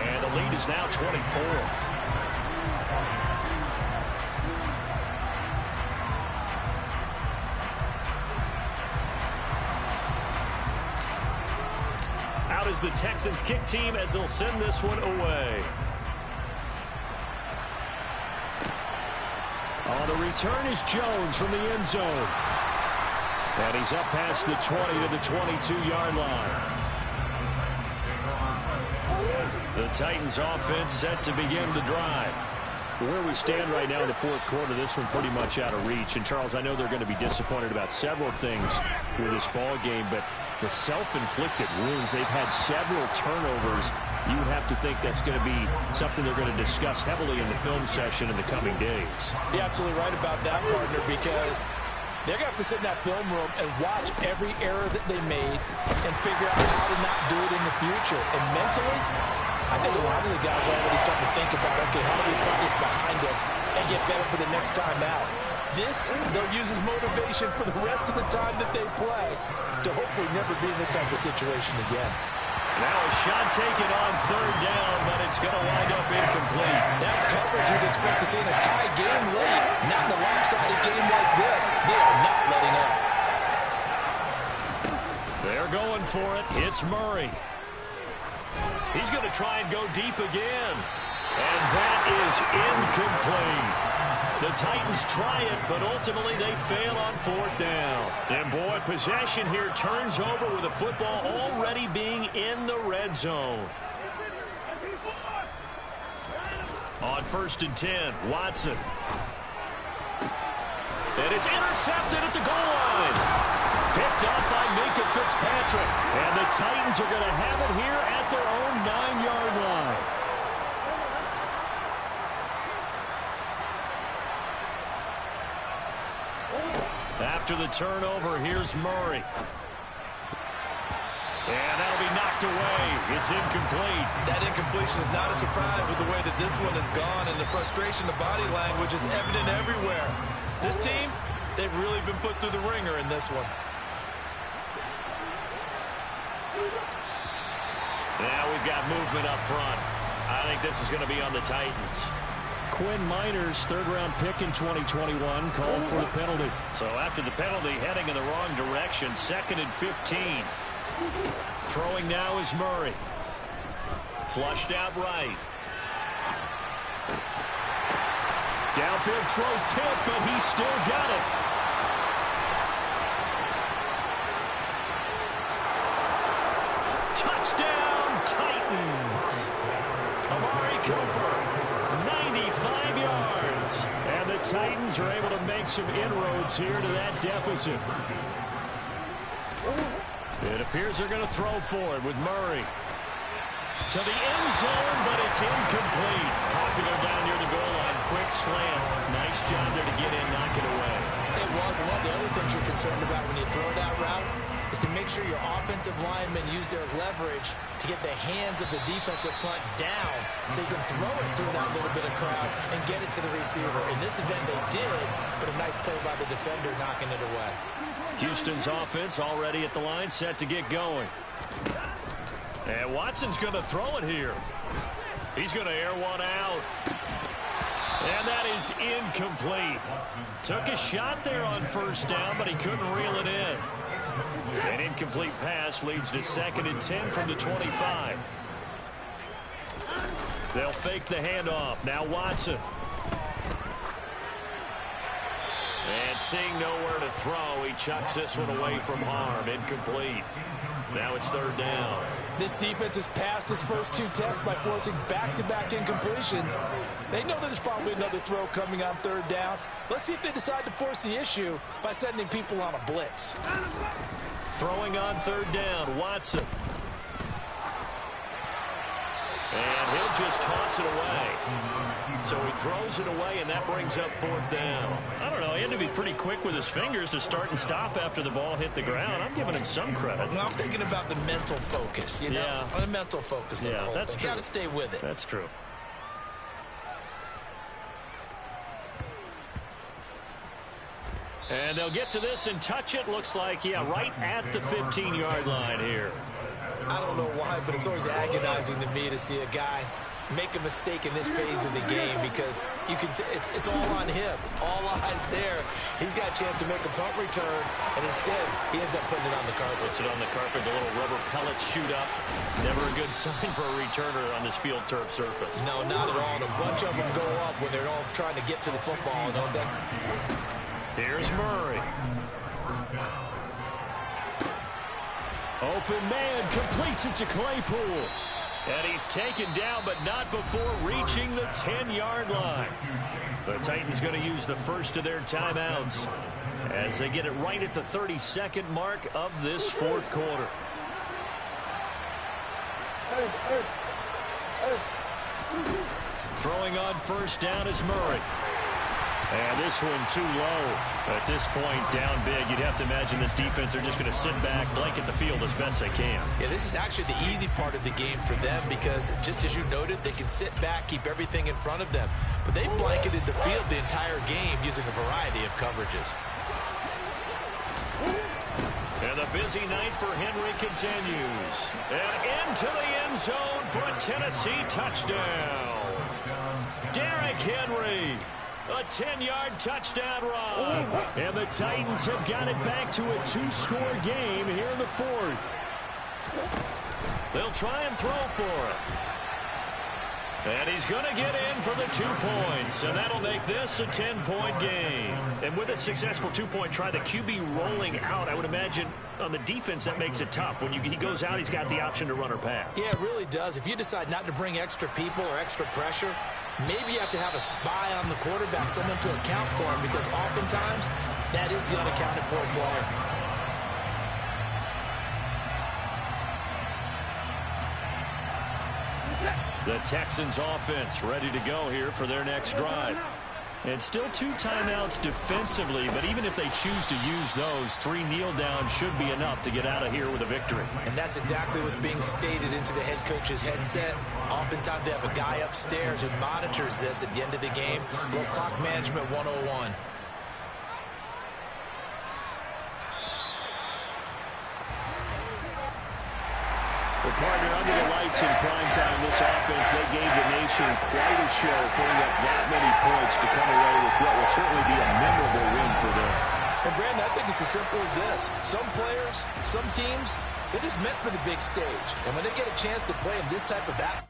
And the lead is now 24. Is the Texans kick team as they'll send this one away. On the return is Jones from the end zone. And he's up past the 20 to the 22-yard line. The Titans offense set to begin the drive. Where we stand right now in the 4th quarter, this one pretty much out of reach. And, Charles, I know they're going to be disappointed about several things with this ball game, but the self-inflicted wounds, they've had several turnovers. You would have to think that's going to be something they're going to discuss heavily in the film session in the coming days. You're absolutely right about that, partner, because they're going to have to sit in that film room and watch every error that they made and figure out how to not do it in the future. And mentally, I think a lot of the guys are already starting to think about, okay, how do we put this behind us and get better for the next time out? This, they'll use as motivation for the rest of the time that they play to hopefully never be in this type of situation again. Now a shot taken on 3rd down, but it's going to wind up incomplete. That's coverage you'd expect to see in a tie game late. Not in a lopsided game like this. They are not letting up. They're going for it. It's Murray. He's going to try and go deep again. And that is incomplete. The Titans try it, but ultimately they fail on 4th down. And boy, possession here turns over with the football already being in the red zone. On 1st and 10, Watson. And it's intercepted at the goal line. Picked up by Minkah Fitzpatrick. And the Titans are going to have it here at their own 9-yard line. After the turnover, here's Murray. And that'll be knocked away. It's incomplete. That incompletion is not a surprise with the way that this one has gone, and the frustration of body language is evident everywhere. This team, they've really been put through the ringer in this one. Now we've got movement up front. I think this is going to be on the Titans. Quinn Miners, 3rd-round pick in 2021, called for the penalty. So after the penalty, heading in the wrong direction, 2nd and 15. Throwing now is Murray. Flushed out right. Downfield throw tip, but he still got it. Touchdown, Titans. Amari Cooper, 95 yards. And the Titans are able to make some inroads here to that deficit. It appears they're going to throw for it with Murray. To the end zone, but it's incomplete. Popular down near the goal line. Quick slant. Nice job there to get in, knock it away. It was. One of the other things you're concerned about when you throw that route is to make sure your offensive linemen use their leverage to get the hands of the defensive front down so you can throw it through that little bit of crowd and get it to the receiver. In this event, they did, but a nice play by the defender knocking it away. Houston's offense already at the line, set to get going. And Watson's going to throw it here. He's going to air one out. And that is incomplete. Took a shot there on 1st down, but he couldn't reel it in. An incomplete pass leads to 2nd and 10 from the 25. They'll fake the handoff. Now Watson. And seeing nowhere to throw, he chucks this one away from harm. Incomplete. Now it's 3rd down. This defense has passed its first 2 tests by forcing back-to-back incompletions. They know that there's probably another throw coming on 3rd down. Let's see if they decide to force the issue by sending people on a blitz. Throwing on 3rd down, Watson. And he'll just toss it away. So he throws it away, and that brings up 4th down. I don't know. He had to be pretty quick with his fingers to start and stop after the ball hit the ground. I'm giving him some credit. Well, I'm thinking about the mental focus, you know? Yeah. The mental focus. Yeah, that's true. Got to stay with it. That's true. And they'll get to this and touch it. Looks like, yeah, right at the 15-yard line here. I don't know why, but it's always agonizing to me to see a guy make a mistake in this phase of the game because you can. It's all on him. All eyes there. He's got a chance to make a punt return, and instead he ends up putting it on the carpet. Puts it on the carpet. The little rubber pellets shoot up. Never a good sign for a returner on this field turf surface. No, not at all. And a bunch of them go up when they're all trying to get to the football, don't they? Here's Murray. Open man completes it to Claypool. And he's taken down, but not before reaching the 10-yard line. The Titans going to use the first of their timeouts as they get it right at the 32nd mark of this 4th quarter. Throwing on 1st down is Murray. And this one too low. At this point, down big, you'd have to imagine this defense are just going to sit back, blanket the field as best they can. Yeah, this is actually the easy part of the game for them because, just as you noted, they can sit back, keep everything in front of them. But they blanketed the field the entire game using a variety of coverages. And the busy night for Henry continues. And into the end zone for a Tennessee touchdown. Derrick Henry. A 10-yard touchdown run. And the Titans have got it back to a 2-score game here in the 4th. They'll try and throw for it. And he's going to get in for the 2 points, and that'll make this a 10-point game. And with a successful 2-point try, the QB rolling out, I would imagine on the defense that makes it tough. When he goes out, he's got the option to run or pass. Yeah, it really does. If you decide not to bring extra people or extra pressure, maybe you have to have a spy on the quarterback, someone to account for him, because oftentimes that is the unaccounted for player. The Texans offense ready to go here for their next drive. And still 2 timeouts defensively, but even if they choose to use those, 3 kneel downs should be enough to get out of here with a victory. And that's exactly what's being stated into the head coach's headset. Oftentimes they have a guy upstairs who monitors this at the end of the game. Little clock management 101. Well, partner, under the lights in prime time, this offense, they gave the nation quite a show, putting up that many points to come away with what will certainly be a memorable win for them. And, Brandon, I think it's as simple as this. Some players, some teams, they're just meant for the big stage. And when they get a chance to play in this type of atmosphere,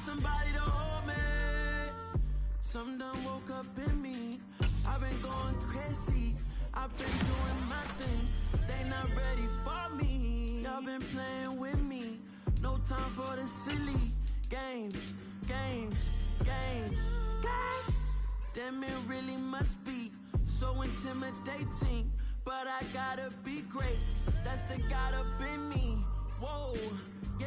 somebody to hold me. Something done woke up in me. I've been going crazy. I've been doing my thing. They not ready for me. Y'all been playing with me. No time for the silly games, games, games, games. Damn, it really must be so intimidating. But I gotta be great. That's the God up in me. Whoa, yeah.